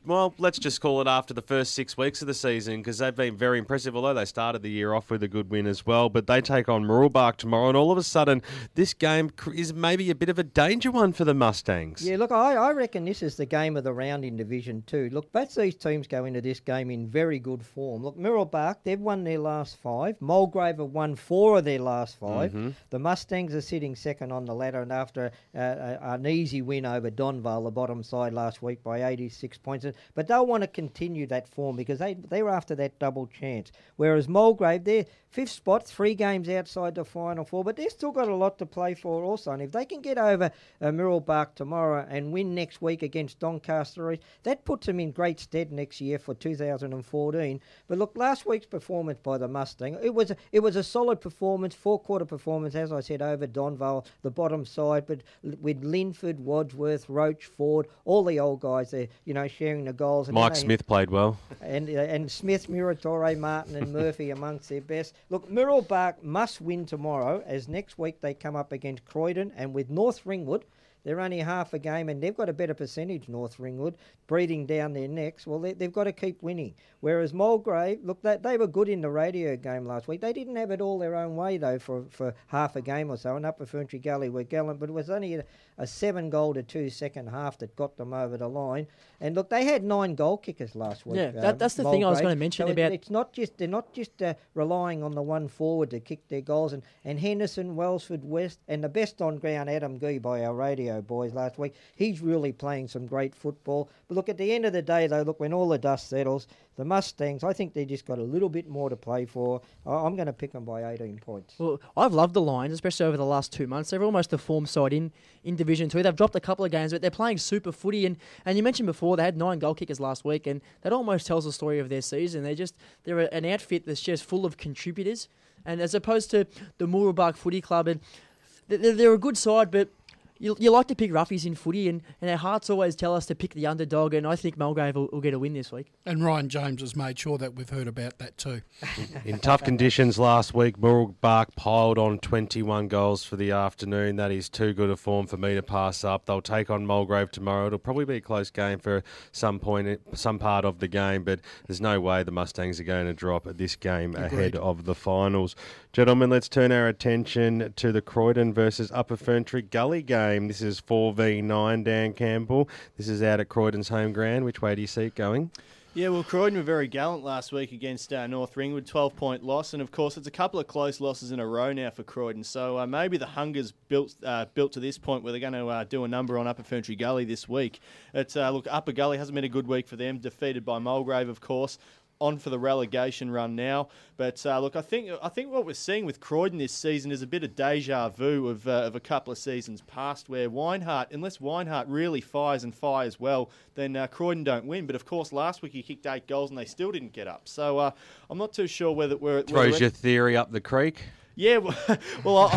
Well, let's just call it after the first 6 weeks of the season, because they've been very impressive, although they started the year off with a good win as well. But they take on Murrelbach tomorrow, and all of a sudden, this game is maybe a bit of a danger one for the Mustangs. Yeah, look, I reckon this is the game of the round in Division 2. Look, both these teams go into this game in very good form. Look, Murrelbach, they've won their last 5. Mulgrave have won 4 of their last 5. Mm-hmm. The Mustangs are sitting second on the ladder, and after an easy win over Donvale, the bottom side last week, by 86 points. But they'll want to continue that form because they were after that double chance. Whereas Mulgrave, they're fifth spot, 3 games outside the final 4, but they've still got a lot to play for also. And if they can get over Mirrabooka tomorrow and win next week against Doncaster, that puts them in great stead next year for 2014. But look, last week's performance by the Mustang, it was a solid performance, 4-quarter performance, as I said, over Donvale, the bottom side, but with Linford, Wadsworth, Roach, Ford, all the old guys there, sharing the goals. And Mike Smith played well. And Smith, Muratore, Martin and Murphy amongst their best. Look, Mirrabooka must win tomorrow, as next week they come up against Croydon, and with North Ringwood, they're only half a game, and they've got a better percentage, North Ringwood, breathing down their necks. Well, they've got to keep winning. Whereas Mulgrave, look, they were good in the radio game last week. They didn't have it all their own way, though, for half a game or so. And Upper Ferntree Gully were gallant, but it was only a 7-goal-to-2 second half that got them over the line. And look, they had 9 goal kickers last week. Yeah, that's the thing I was going to mention so about. It's not just they're not just relying on the one forward to kick their goals. And Henderson, Wellsford, West, and the best on ground, Adam Gee by our radio boys last week. He's really playing some great football. But look, at the end of the day, though, look, when all the dust settles, the Mustangs, I think they just got a little bit more to play for. I'm going to pick them by 18 points. Well, I've loved the Lions, especially over the last 2 months. They're almost a form side in Division 2. They've dropped a couple of games, but they're playing super footy. And you mentioned before, they had 9 goal kickers last week, and that almost tells the story of their season. They're an outfit that's just full of contributors. And as opposed to the Mirrabooka Footy Club, and they're a good side, but you like to pick roughies in footy, and our hearts always tell us to pick the underdog, and I think Mulgrave will get a win this week. And Ryan James has made sure that we've heard about that too. In tough conditions last week, Mirrabooka piled on 21 goals for the afternoon. That is too good a form for me to pass up. They'll take on Mulgrave tomorrow. It'll probably be a close game for some part of the game, but there's no way the Mustangs are going to drop this game ahead of the finals. Gentlemen, let's turn our attention to the Croydon versus Upper Ferntree Gully game. This is 4v9, Dan Campbell. This is out at Croydon's home ground. Which way do you see it going? Yeah, well, Croydon were very gallant last week against North Ringwood, 12-point loss. And, of course, it's a couple of close losses in a row now for Croydon. So maybe the hunger's built to this point where they're going to do a number on Upper Ferntree Gully this week. Look, Upper Gully hasn't been a good week for them, defeated by Mulgrave, of course. On for the relegation run now, but look, I think what we're seeing with Croydon this season is a bit of deja vu of a couple of seasons past, where unless Weinhardt really fires well, then Croydon don't win. But of course, last week he kicked 8 goals and they still didn't get up. So I'm not too sure whether throws your theory up the creek. Yeah, well,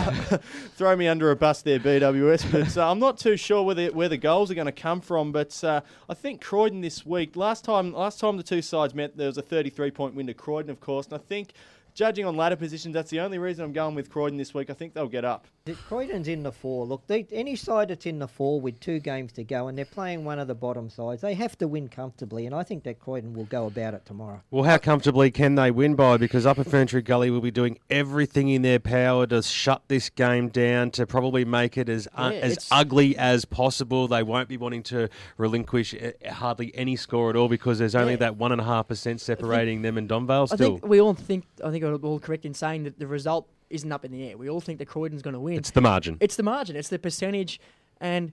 throw me under a bus there, BWS. But I'm not too sure where the goals are going to come from. But I think Croydon this week. Last time the two sides met, there was a 33-point win to Croydon, of course. And I think, judging on ladder positions, that's the only reason I'm going with Croydon this week. I think they'll get up. Croydon's in the 4. Look, any side that's in the 4 with 2 games to go and they're playing one of the bottom sides, they have to win comfortably, and I think that Croydon will go about it tomorrow. Well, how comfortably can they win by? Because Upper Ferntree Gully will be doing everything in their power to shut this game down, to probably make it as ugly as possible. They won't be wanting to relinquish hardly any score at all, because there's only that 1.5% separating them and Donvale still. I think we're all correct in saying that the result isn't up in the air. We all think that Croydon's going to win. It's the margin. It's the percentage. And,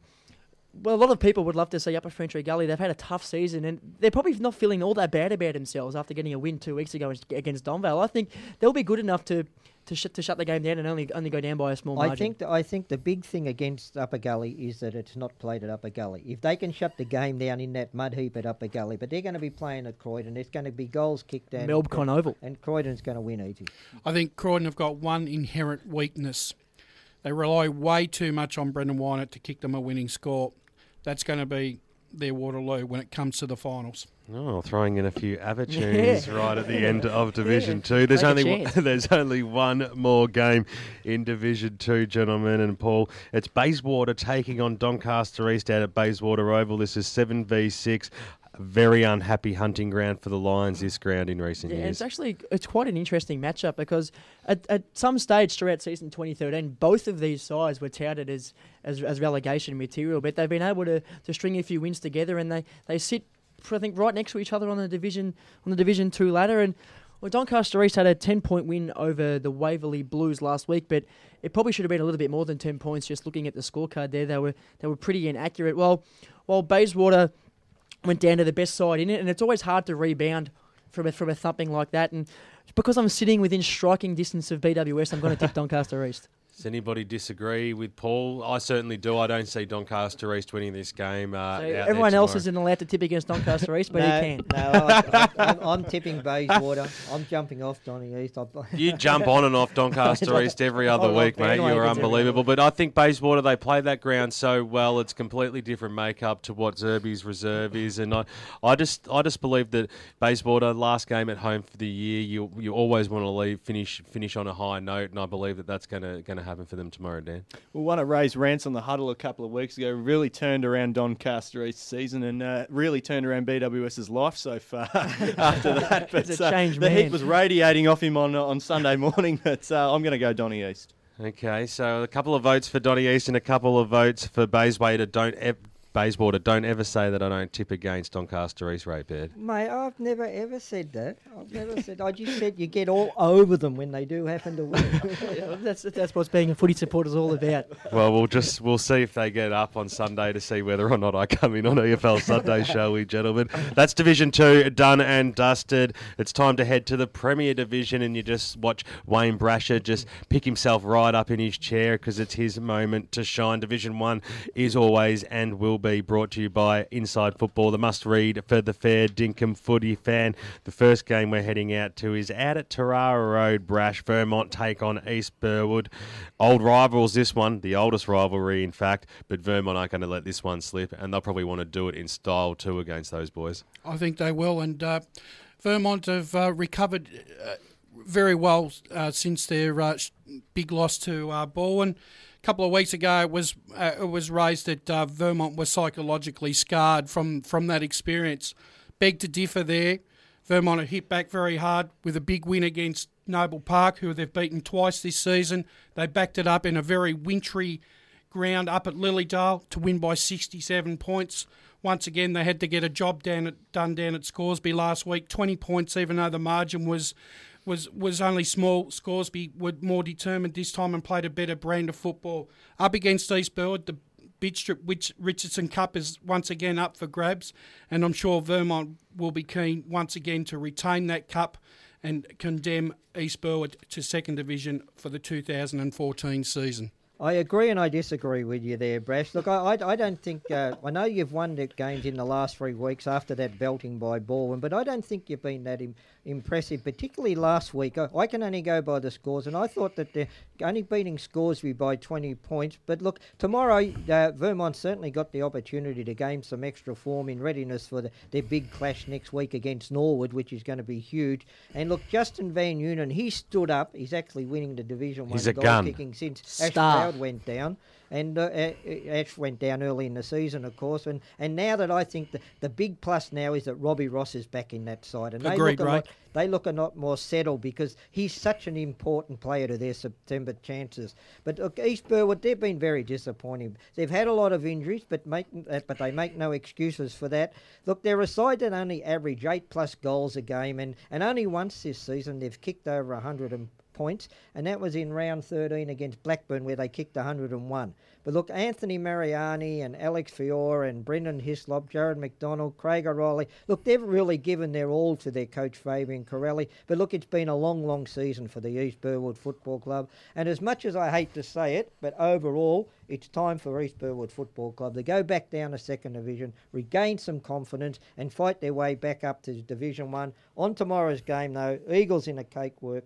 well, a lot of people would love to see Upper Ferntree Gully. They've had a tough season, and they're probably not feeling all that bad about themselves after getting a win 2 weeks ago against Donvale. I think they'll be good enough to shut the game down and only go down by a small margin. I think the big thing against Upper Gully is that it's not played at Upper Gully. If they can shut the game down in that mud heap at Upper Gully, but they're going to be playing at Croydon, there's going to be goals kicked down. Melbourne Oval. And Croydon's going to win easy. I think Croydon have got one inherent weakness. They rely way too much on Brendan Wynett to kick them a winning score. That's going to be their Waterloo when it comes to the finals. Oh, throwing in a few Avattunes right at the end of Division 2. There's only one more game in Division 2, gentlemen and Paul. It's Bayswater taking on Doncaster East out at Bayswater Oval. This is 7v6. A very unhappy hunting ground for the Lions, this ground in recent years. It's quite an interesting matchup, because at some stage throughout season 2013, both of these sides were touted as relegation material, but they've been able to string a few wins together, and they sit, I think, right next to each other on the Division 2 ladder. And well, Doncaster East had a 10-point win over the Waverley Blues last week, but it probably should have been a little bit more than 10 points. Just looking at the scorecard there, they were pretty inaccurate. While Bayswater went down to the best side in it, and it's always hard to rebound from a thumping like that. And because I'm sitting within striking distance of BWS, I'm going to tip Doncaster East. Does anybody disagree with Paul? I certainly do. I don't see Doncaster East winning this game. So everyone else isn't allowed to tip against Doncaster East, but he can. No, I'm tipping Bayswater. I'm jumping off Donny East. You jump on and off Doncaster East every other week, mate. You're unbelievable. But I think Bayswater, they play that ground so well. It's completely different makeup to what Zerby's reserve is. And I just believe that Bayswater, last game at home for the year, you always want to finish on a high note. And I believe that that's going to happen for them tomorrow, Dan. Well, one of Ray's rants on the huddle a couple of weeks ago really turned around Doncaster East season and really turned around BWS's life so far after that. But It's a changed the man. heat was radiating off him on Sunday morning, but I'm going to go Donny East. Okay, so a couple of votes for Donny East and a couple of votes for Bayswater. Bayswater, don't ever say that I don't tip against Doncaster East, Ray Baird. Mate, I've never ever said that. I just said you get all over them when they do happen to win. That's what being a footy supporter is all about. Well, we'll see if they get up on Sunday to see whether or not I come in on EFL Sunday, shall we, gentlemen? That's Division 2 done and dusted. It's time to head to the Premier Division, and you just watch Wayne Brasher just pick himself right up in his chair because it's his moment to shine. Division 1 is always and will be brought to you by Inside Football, the must-read for the fair dinkum footy fan. The first game we're heading out to is out at Tarara Road, Brash. Vermont take on East Burwood. Old rivals, this one, the oldest rivalry, in fact, but Vermont aren't going to let this one slip, and they'll probably want to do it in style too against those boys. I think they will, and Vermont have recovered very well since their big loss to Baldwin. A couple of weeks ago, it was raised that Vermont was psychologically scarred from that experience. Beg to differ there. Vermont have hit back very hard with a big win against Noble Park, who they've beaten twice this season. They backed it up in a very wintry ground up at Lilydale to win by 67 points. Once again, they had to get a job done down at Scoresby last week. 20 points, even though the margin was only small. Scoresby were more determined this time and played a better brand of football. Up against East Burwood, the Bidstrip Richardson Cup is once again up for grabs, and I'm sure Vermont will be keen once again to retain that cup and condemn East Burwood to second division for the 2014 season. I agree and I disagree with you there, Brash. Look, I don't think... I know you've won the games in the last 3 weeks after that belting by Baldwin, but I don't think you've been that impressive, particularly last week. I can only go by the scores, and I thought that they're only beating Scoresby by 20 points. But look, tomorrow, Vermont certainly got the opportunity to gain some extra form in readiness for their big clash next week against Norwood, which is going to be huge. And look, Justin Van Unen, he stood up. He's actually winning the Division 1 goal kicking since Ash Proud went down. And Ash went down early in the season, of course. And now that I think the big plus now is that Robbie Ross is back in that side. And they look a lot more settled because he's such an important player to their September chances. But look, East Burwood, they've been very disappointing. They've had a lot of injuries, but they make no excuses for that. Look, they're a side that only average 8+ goals a game, and only once this season they've kicked over 100 points, and that was in round 13 against Blackburn where they kicked 101. But look, Anthony Mariani and Alex Fiore and Brendan Hislop, Jared McDonald, Craig O'Reilly, look, they've really given their all to their coach Fabian Corelli. But look, it's been a long, long season for the East Burwood Football Club, and as much as I hate to say it, but overall, it's time for East Burwood Football Club to go back down to second division, regain some confidence, and fight their way back up to Division 1. On tomorrow's game, though, Eagles in a cakewalk,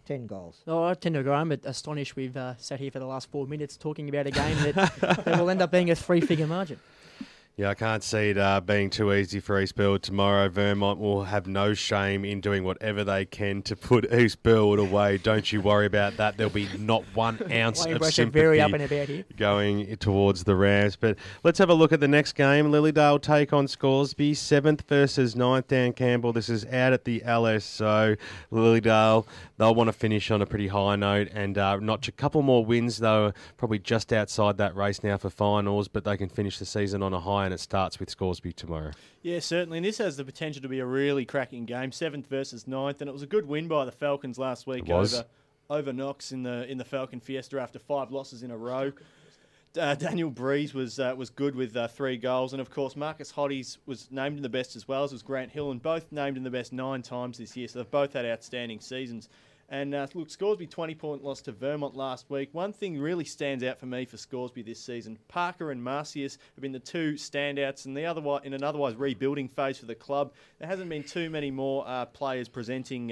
10 goals. Oh, I tend to agree. I'm astonished we've sat here for the last 4 minutes talking about a game that will end up being a 3-figure margin. Yeah, I can't see it being too easy for East Burwood tomorrow. Vermont will have no shame in doing whatever they can to put East Burwood away. Don't you worry about that. There'll be not 1 ounce of sympathy very up and about here. Going towards the Rams. But let's have a look at the next game. Lilydale take on Scoresby, 7th versus 9th down Campbell. This is out at the LSO. Lilydale, they'll want to finish on a pretty high note and notch a couple more wins, though, probably just outside that race now for finals, but they can finish the season on a high, and it starts with Scoresby tomorrow. Yeah, certainly. And this has the potential to be a really cracking game, 7th versus 9th. And it was a good win by the Falcons last week over Knox in the Falcon Fiesta after 5 losses in a row. Daniel Breeze was good with 3 goals, and of course Marcus Hodges was named in the best as well, as was Grant Hill, and both named in the best 9 times this year. So they've both had outstanding seasons. And look, Scoresby 20-point loss to Vermont last week. One thing really stands out for me for Scoresby this season: Parker and Marcius have been the 2 standouts, and in an otherwise rebuilding phase for the club. There hasn't been too many more players presenting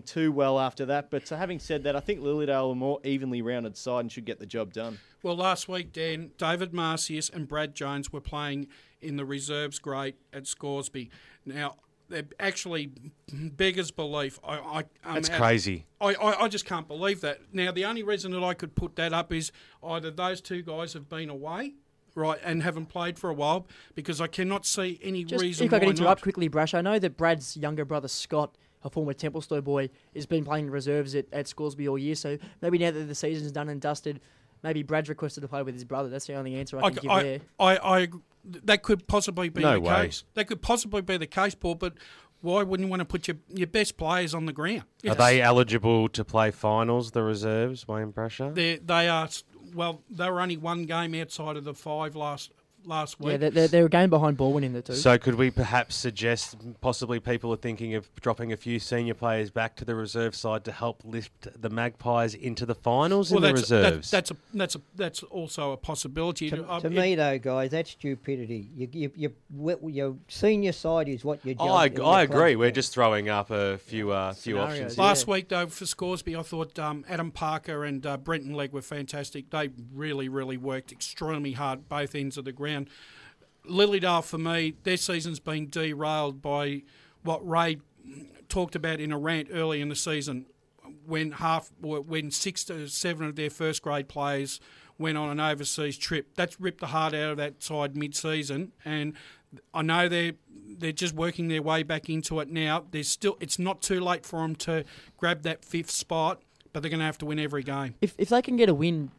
too well after that. But having said that, I think Lilydale are a more evenly rounded side and should get the job done. Well, last week, Dan, David Marcius and Brad Jones were playing in the reserves grade at Scoresby. Now, they're actually beggars belief. That's crazy. I just can't believe that. Now, the only reason that I could put that up is either those 2 guys have been away, right, and haven't played for a while, because I cannot see any reason if I why could interrupt not. quickly, Brash, I know that Brad's younger brother, Scott, a former Templestowe boy, has been playing reserves at Scoresby all year, so maybe now that the season's done and dusted, maybe Brad's requested to play with his brother. That's the only answer I can give there. That could possibly be No the way. case. That could possibly be the case, Paul, but why wouldn't you want to put your best players on the ground? Are they eligible to play finals, the reserves, Wayne Brasher? They are. Well, they were only 1 game outside of the 5 last week. Yeah, they're a game behind Burwood in the 2. So could we perhaps suggest possibly people are thinking of dropping a few senior players back to the reserve side to help lift the Magpies into the finals in the reserves? That's also a possibility. To me, though, guys, that's stupidity. Your senior side is what you judge. I agree. We're just throwing up a few options. Last week, though, for Scoresby, I thought Adam Parker and Brenton Legg were fantastic. They really, really worked extremely hard both ends of the ground. Lilydale, for me, their season's been derailed by what Ray talked about in a rant early in the season, when 6 to 7 of their first grade players went on an overseas trip. That's ripped the heart out of that side mid-season, and I know they're just working their way back into it now. It's not too late for them to grab that 5th spot, but they're going to have to win every game. If they can get a win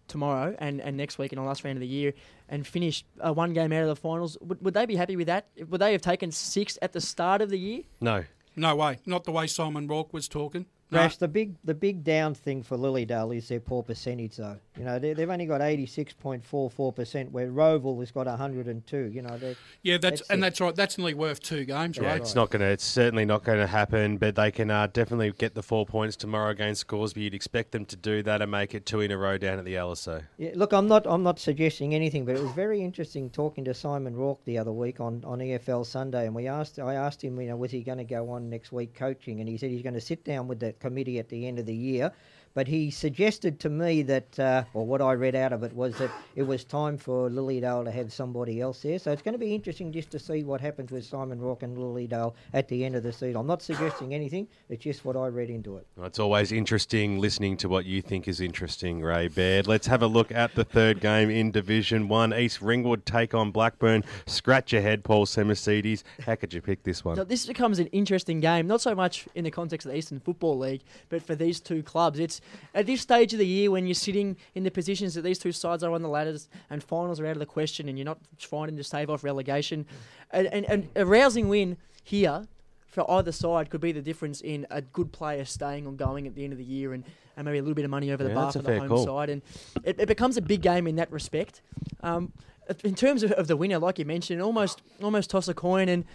tomorrow and next week in the last round of the year and finish 1 game out of the finals, would they be happy with that? Would they have taken 6 at the start of the year? No. No way. Not the way Simon Rourke was talking. Rash, the big down thing for Lilydale is their poor percentage, though. You know, they've only got 86.44%, where Roval has got 102. You know, that's right. That's only worth 2 games, yeah, right? It's certainly not going to happen. But they can definitely get the 4 points tomorrow against Scoresby. You'd expect them to do that and make it 2 in a row down at the LSO. Yeah, look, I'm not suggesting anything, but it was very interesting talking to Simon Rourke the other week on EFL Sunday, and I asked him, you know, was he going to go on next week coaching, and he said he's going to sit down with the committee at the end of the year. But he suggested to me that, or what I read out of it, was that it was time for Lilydale to have somebody else there. So it's going to be interesting just to see what happens with Simon Rourke and Lilydale at the end of the season. I'm not suggesting anything. It's just what I read into it. Well, it's always interesting listening to what you think is interesting, Ray Baird. Let's have a look at the 3rd game in Division 1. East Ringwood take on Blackburn. Scratch your head, Paul Semertzidis. How could you pick this one? So this becomes an interesting game, not so much in the context of the Eastern Football League, but for these 2 clubs. It's at this stage of the year when you're sitting in the positions that these 2 sides are on the ladders and finals are out of the question and you're not trying to stave off relegation. And a rousing win here for either side could be the difference in a good player staying or going at the end of the year and maybe a little bit of money over the bar for the home side. And it becomes a big game in that respect. In terms of the winner, like you mentioned, almost toss a coin, and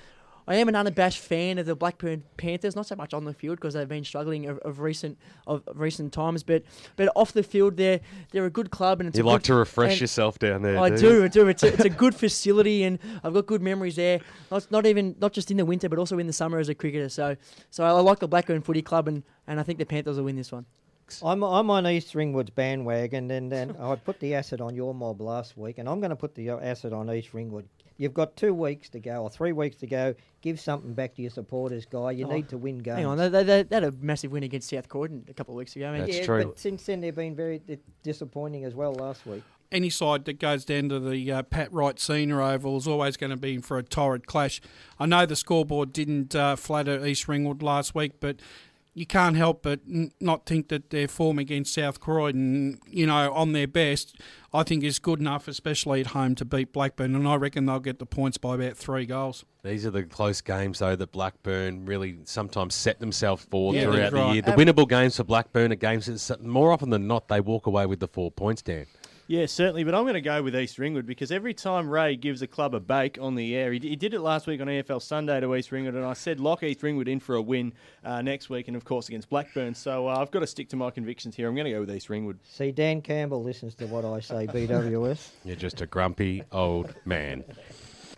I am an unabashed fan of the Blackburn Panthers, not so much on the field because they've been struggling of recent times, but off the field they're a good club, and it's you like to refresh yourself down there. I do. It's a good facility, and I've got good memories there. Not just in the winter, but also in the summer as a cricketer. So I like the Blackburn Footy Club, and I think the Panthers will win this one. I'm on East Ringwood's bandwagon, and I put the acid on your mob last week, and I'm going to put the acid on East Ringwood. You've got 2 weeks to go, or 3 weeks to go. Give something back to your supporters, Guy. You need to win games. Hang on, they had a massive win against South Croydon a couple of weeks ago. That's true. But since then they've been very disappointing as well last week. Any side that goes down to the Pat Wright Senior Oval is always going to be in for a torrid clash. I know the scoreboard didn't flatter East Ringwood last week, but you can't help but not think that their form against South Croydon, you know, on their best, I think is good enough, especially at home, to beat Blackburn, and I reckon they'll get the points by about 3 goals. These are the close games, though, that Blackburn really sometimes set themselves for throughout that's the right. year. The winnable games for Blackburn are games that more often than not they walk away with the 4 points, Dan. Yeah, certainly, but I'm going to go with East Ringwood because every time Ray gives a club a bake on the air, he did it last week on EFL Sunday to East Ringwood, and I said lock East Ringwood in for a win next week and, of course, against Blackburn. So I've got to stick to my convictions here. I'm going to go with East Ringwood. See, Dan Campbell listens to what I say, BWS. You're just a grumpy old man.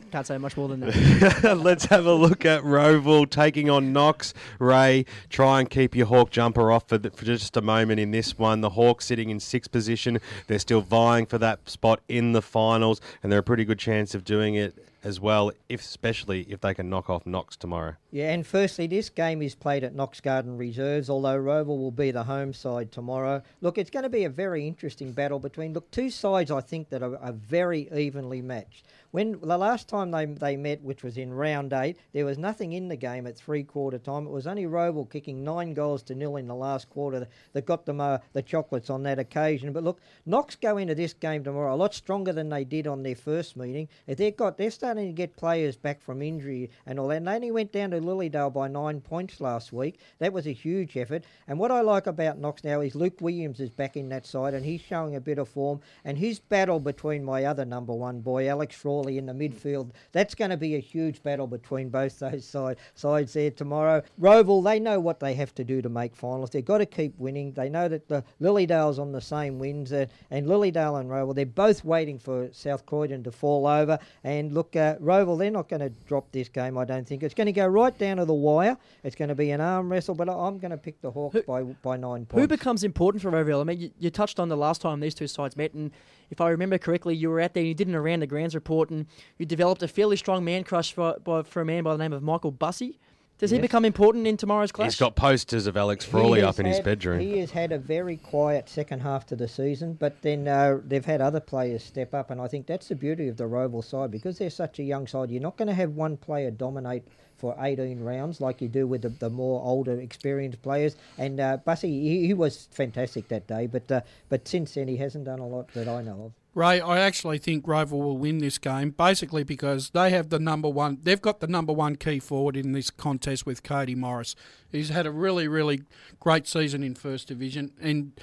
Can't say much more than that. Let's have a look at Roval taking on Knox. Ray, try and keep your Hawk jumper off for just a moment in this one. The Hawks sitting in 6th position. They're still vying for that spot in the finals, and they're a pretty good chance of doing it as well, especially if they can knock off Knox tomorrow. Yeah, and firstly, this game is played at Knox Garden Reserves, although Roval will be the home side tomorrow. Look, it's going to be a very interesting battle between, two sides I think that are very evenly matched. When the last time they met, which was in round 8, there was nothing in the game at three-quarter time. It was only Roval kicking 9-0 in the last quarter that got them the chocolates on that occasion. But look, Knox go into this game tomorrow a lot stronger than they did on their first meeting. They're starting to get players back from injury and all that. And they only went down to Lilydale by 9 points last week. That was a huge effort. And what I like about Knox now is Luke Williams is back in that side and he's showing a bit of form. And his battle between my other number one boy, Alex Frawley, in the midfield, that's going to be a huge battle between both those sides there tomorrow. Roval, they know what they have to do to make finals. They've got to keep winning. They know that the Lilydale's on the same wins, and Lilydale and Roval, they're both waiting for South Croydon to fall over. And look, Roval, they're not going to drop this game, I don't think. It's going to go right down to the wire. It's going to be an arm wrestle, but I'm going to pick the Hawks by 9 points. Who becomes important for Waverly? I mean, you touched on the last time these two sides met, and if I remember correctly, you were out there and you did an around the grounds report, and you developed a fairly strong man crush for a man by the name of Michael Bussey. Does he become important in tomorrow's clash? He's got posters of Alex Frawley up in his bedroom. He has had a very quiet second half to the season, but then they've had other players step up, and I think that's the beauty of the Roval side. Because they're such a young side, you're not going to have one player dominate for 18 rounds like you do with the more older, experienced players. And Bussey, he was fantastic that day, but since then he hasn't done a lot that I know of. Ray, I actually think Roval will win this game, basically because they have the number one. They've got the number one key forward in this contest with Cody Morris. He's had a really, really great season in First Division, and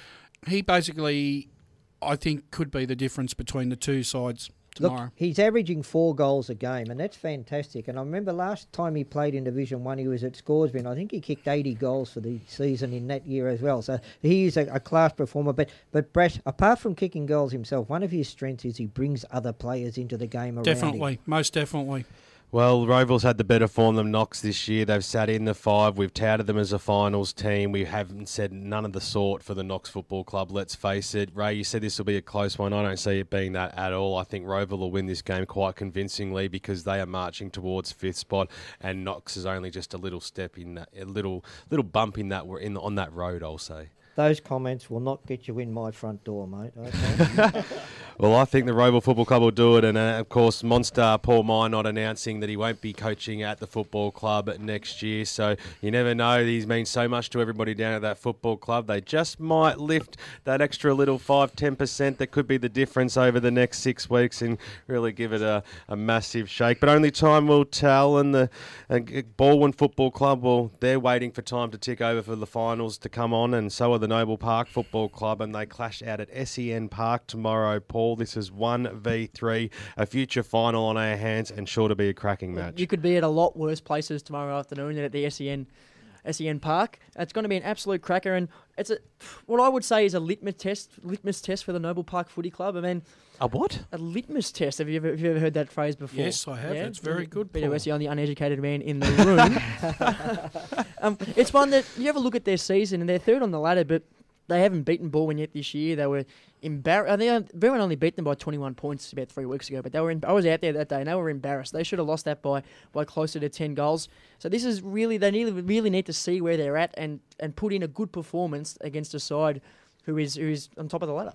he basically, I think, could be the difference between the two sides tomorrow. Look, he's averaging 4 goals a game, and that's fantastic. And I remember last time he played in Division 1, he was at Scoresby, and I think he kicked 80 goals for the season in that year as well. So he is a class performer. But Brash, apart from kicking goals himself, one of his strengths is he brings other players into the game around him. Most definitely. Well, Roval's had the better form than Knox this year. They've sat in the 5. We've touted them as a finals team. We haven't said none of the sort for the Knox Football Club, let's face it. Ray, you said this will be a close one. I don't see it being that at all. I think Roval will win this game quite convincingly because they are marching towards 5th spot, and Knox is only just a little step in that, a little bump in that on that road, I'll say. Those comments will not get you in my front door, mate. Okay. Well, I think the Roval Football Club will do it, and of course, Monster Paul Minot announcing that he won't be coaching at the football club next year. So you never know. These mean so much to everybody down at that football club. They just might lift that extra little 5-10% that could be the difference over the next 6 weeks and really give it a massive shake. But only time will tell. And the Baldwin Football Club, well, they're waiting for time to tick over for the finals to come on, and so are the Noble Park Football Club, and they clash out at SEN Park tomorrow, Paul. This is 1v3, a future final on our hands, and sure to be a cracking match. You could be at a lot worse places tomorrow afternoon than at the SEN Park. It's going to be an absolute cracker, and it's what I would say is a litmus test for the Noble Park Footy Club. I mean, a what? A litmus test. Have you ever heard that phrase before? Yes, I have. Yeah? It's very good, Paul. BWS, the only uneducated man in the room. It's one that you have a look at their season, and they're third on the ladder, but they haven't beaten Baldwin yet this year. They were embarrassed. Vermont only beat them by 21 points about 3 weeks ago, but I was out there that day, and they were embarrassed. They should have lost that by closer to 10 goals. So this is really, they really need to see where they're at and put in a good performance against a side who is on top of the ladder.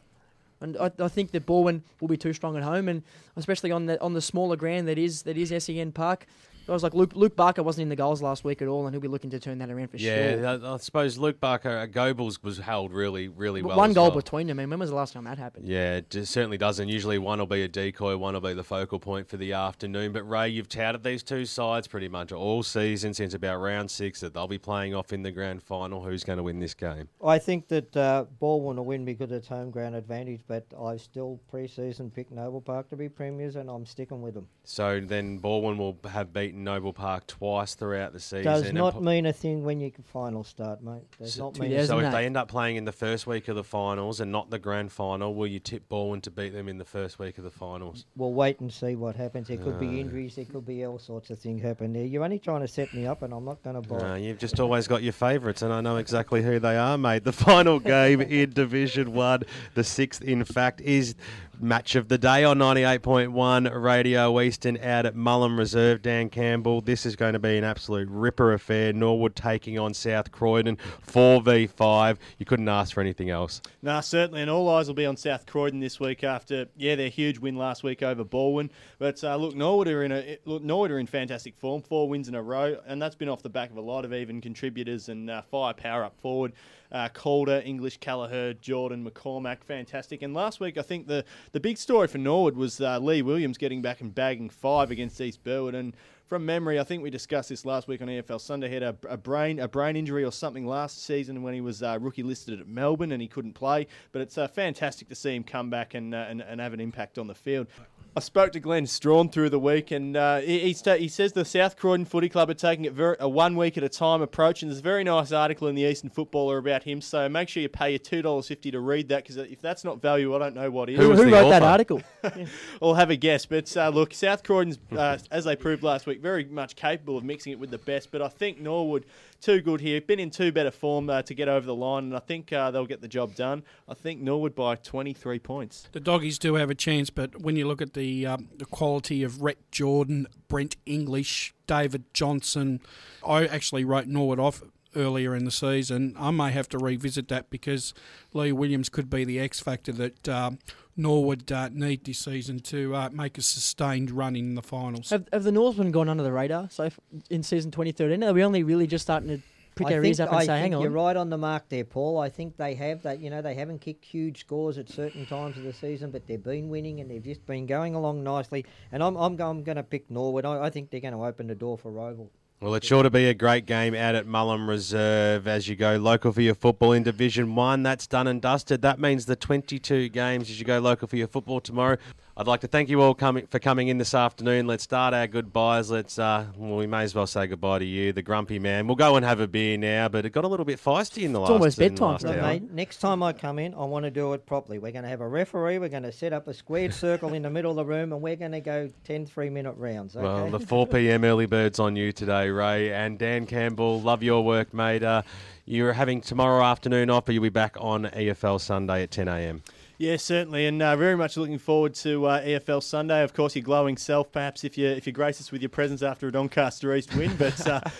And I think that Baldwin will be too strong at home, and especially on the smaller ground that is SEN Park. Guys like Luke Barker wasn't in the goals last week at all, and he'll be looking to turn that around for sure. Yeah, I suppose Luke Barker, Goebbels was held really, really well. One goal well. between them. I mean, when was the last time that happened? Yeah, it certainly doesn't. Usually one will be a decoy, one will be the focal point for the afternoon. But Ray, you've touted these two sides pretty much all season since about round 6 that they'll be playing off in the grand final. Who's going to win this game? I think that Baldwin will win because it's home ground advantage, but I still pre-season picked Noble Park to be premiers, and I'm sticking with them. So then Baldwin will have beaten Noble Park twice throughout the season. Does not mean a thing when you final start, mate. Does not mean. So if they end up playing in the first week of the finals and not the grand final, will you tip Baldwin to beat them in the first week of the finals? We'll wait and see what happens. There could be injuries. There could be all sorts of things happen there. You're only trying to set me up, and I'm not going to buy. You've just always got your favourites, and I know exactly who they are, mate. The final game in Division 1, the 6th, in fact, is match of the day on 98.1 Radio Eastern out at Mullen Reserve. Dan Campbell, this is going to be an absolute ripper affair. Norwood taking on South Croydon 4v5. You couldn't ask for anything else. Nah, certainly, and all eyes will be on South Croydon this week after their huge win last week over Baldwin. But look, Norwood are in fantastic form, 4 wins in a row, and that's been off the back of a lot of even contributors and firepower up forward. Calder, English, Callagher, Jordan, McCormack, fantastic. And last week, I think the big story for Norwood was Lee Williams getting back and bagging 5 against East Burwood. And from memory, I think we discussed this last week on EFL Sunday. He had a brain injury or something last season when he was rookie listed at Melbourne and he couldn't play. But it's fantastic to see him come back and have an impact on the field. I spoke to Glen Strawn through the week, and he says the South Croydon Footy Club are taking it a 1 week at a time approach, and there's a very nice article in the Eastern Footballer about him, so make sure you pay your $2.50 to read that, because if that's not value, I don't know what is. Who wrote that article? I'll have a guess, but look, South Croydon's, as they proved last week, very much capable of mixing it with the best, but I think Norwood, too good here, been in too better form to get over the line, and I think they'll get the job done. I think Norwood by 23 points. The Doggies do have a chance, but when you look at the quality of Rhett Jordan, Brent English, David Johnson, I actually wrote Norwood off earlier in the season. I may have to revisit that because Lee Williams could be the X factor that Norwood need this season to make a sustained run in the finals. Have the Northmen gone under the radar? So in season 2013, are we only really just starting to prick our ears up and say, hang on? You're right on the mark there, Paul. I think they have that. They haven't kicked huge scores at certain times of the season, but they've been winning and they've just been going along nicely. And I'm going to pick Norwood. I think they're going to open the door for Roval. Well, it's sure to be a great game out at Mullen Reserve as you go local for your football in Division 1. That's done and dusted. That means the 22 games as you go local for your football tomorrow. I'd like to thank you all for coming in this afternoon. Let's start our goodbyes. We may as well say goodbye to you, the grumpy man. We'll go and have a beer now, but it got a little bit feisty in the last hour. It's almost bedtime. Mate, next time I come in, I want to do it properly. We're going to have a referee. We're going to set up a squared circle in the middle of the room, and we're going to go 10 3-minute rounds. Okay? Well, the 4 p.m. early bird's on you today, Ray. And Dan Campbell, love your work, mate. You're having tomorrow afternoon off, but you'll be back on EFL Sunday at 10 a.m. Yeah, certainly, and very much looking forward to EFL Sunday. Of course, your glowing self, perhaps, if you grace us with your presence after a Doncaster East win. But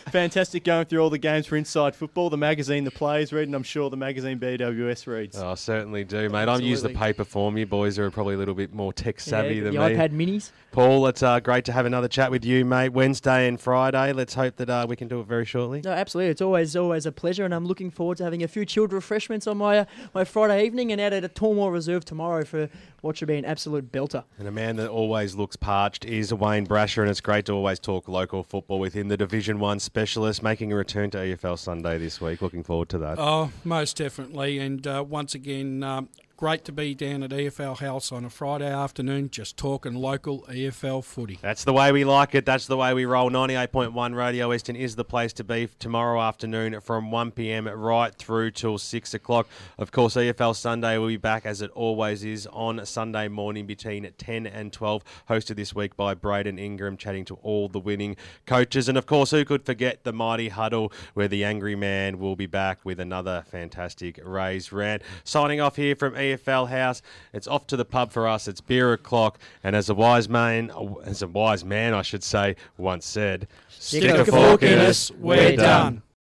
fantastic going through all the games for Inside Football, the magazine the players read, and I'm sure the magazine BWS reads. Oh, I certainly do, mate. I use the paper form. You boys are probably a little bit more tech-savvy than me. The iPad minis. Paul, it's great to have another chat with you, mate. Wednesday and Friday. Let's hope that we can do it very shortly. No, absolutely. It's always a pleasure, and I'm looking forward to having a few chilled refreshments on my Friday evening and out at a Tormore Reserve tomorrow for what should be an absolute belter. And a man that always looks parched is Wayne Brasher, and it's great to always talk local football with him, the Division 1 specialist, making a return to EFL Sunday this week. Looking forward to that. Oh, most definitely. And once again, great to be down at EFL House on a Friday afternoon, just talking local EFL footy. That's the way we like it. That's the way we roll. 98.1 Radio Eastern is the place to be tomorrow afternoon from 1 p.m. right through till 6 o'clock. Of course, EFL Sunday will be back as it always is on Sunday morning between 10 and 12, hosted this week by Braden Ingram, chatting to all the winning coaches. And of course, who could forget the mighty huddle where the angry man will be back with another fantastic Rays rant. Signing off here from EFL House. It's off to the pub for us. It's beer o'clock, and as a wise man, I should say, once said, Stick a fork in us, we're done.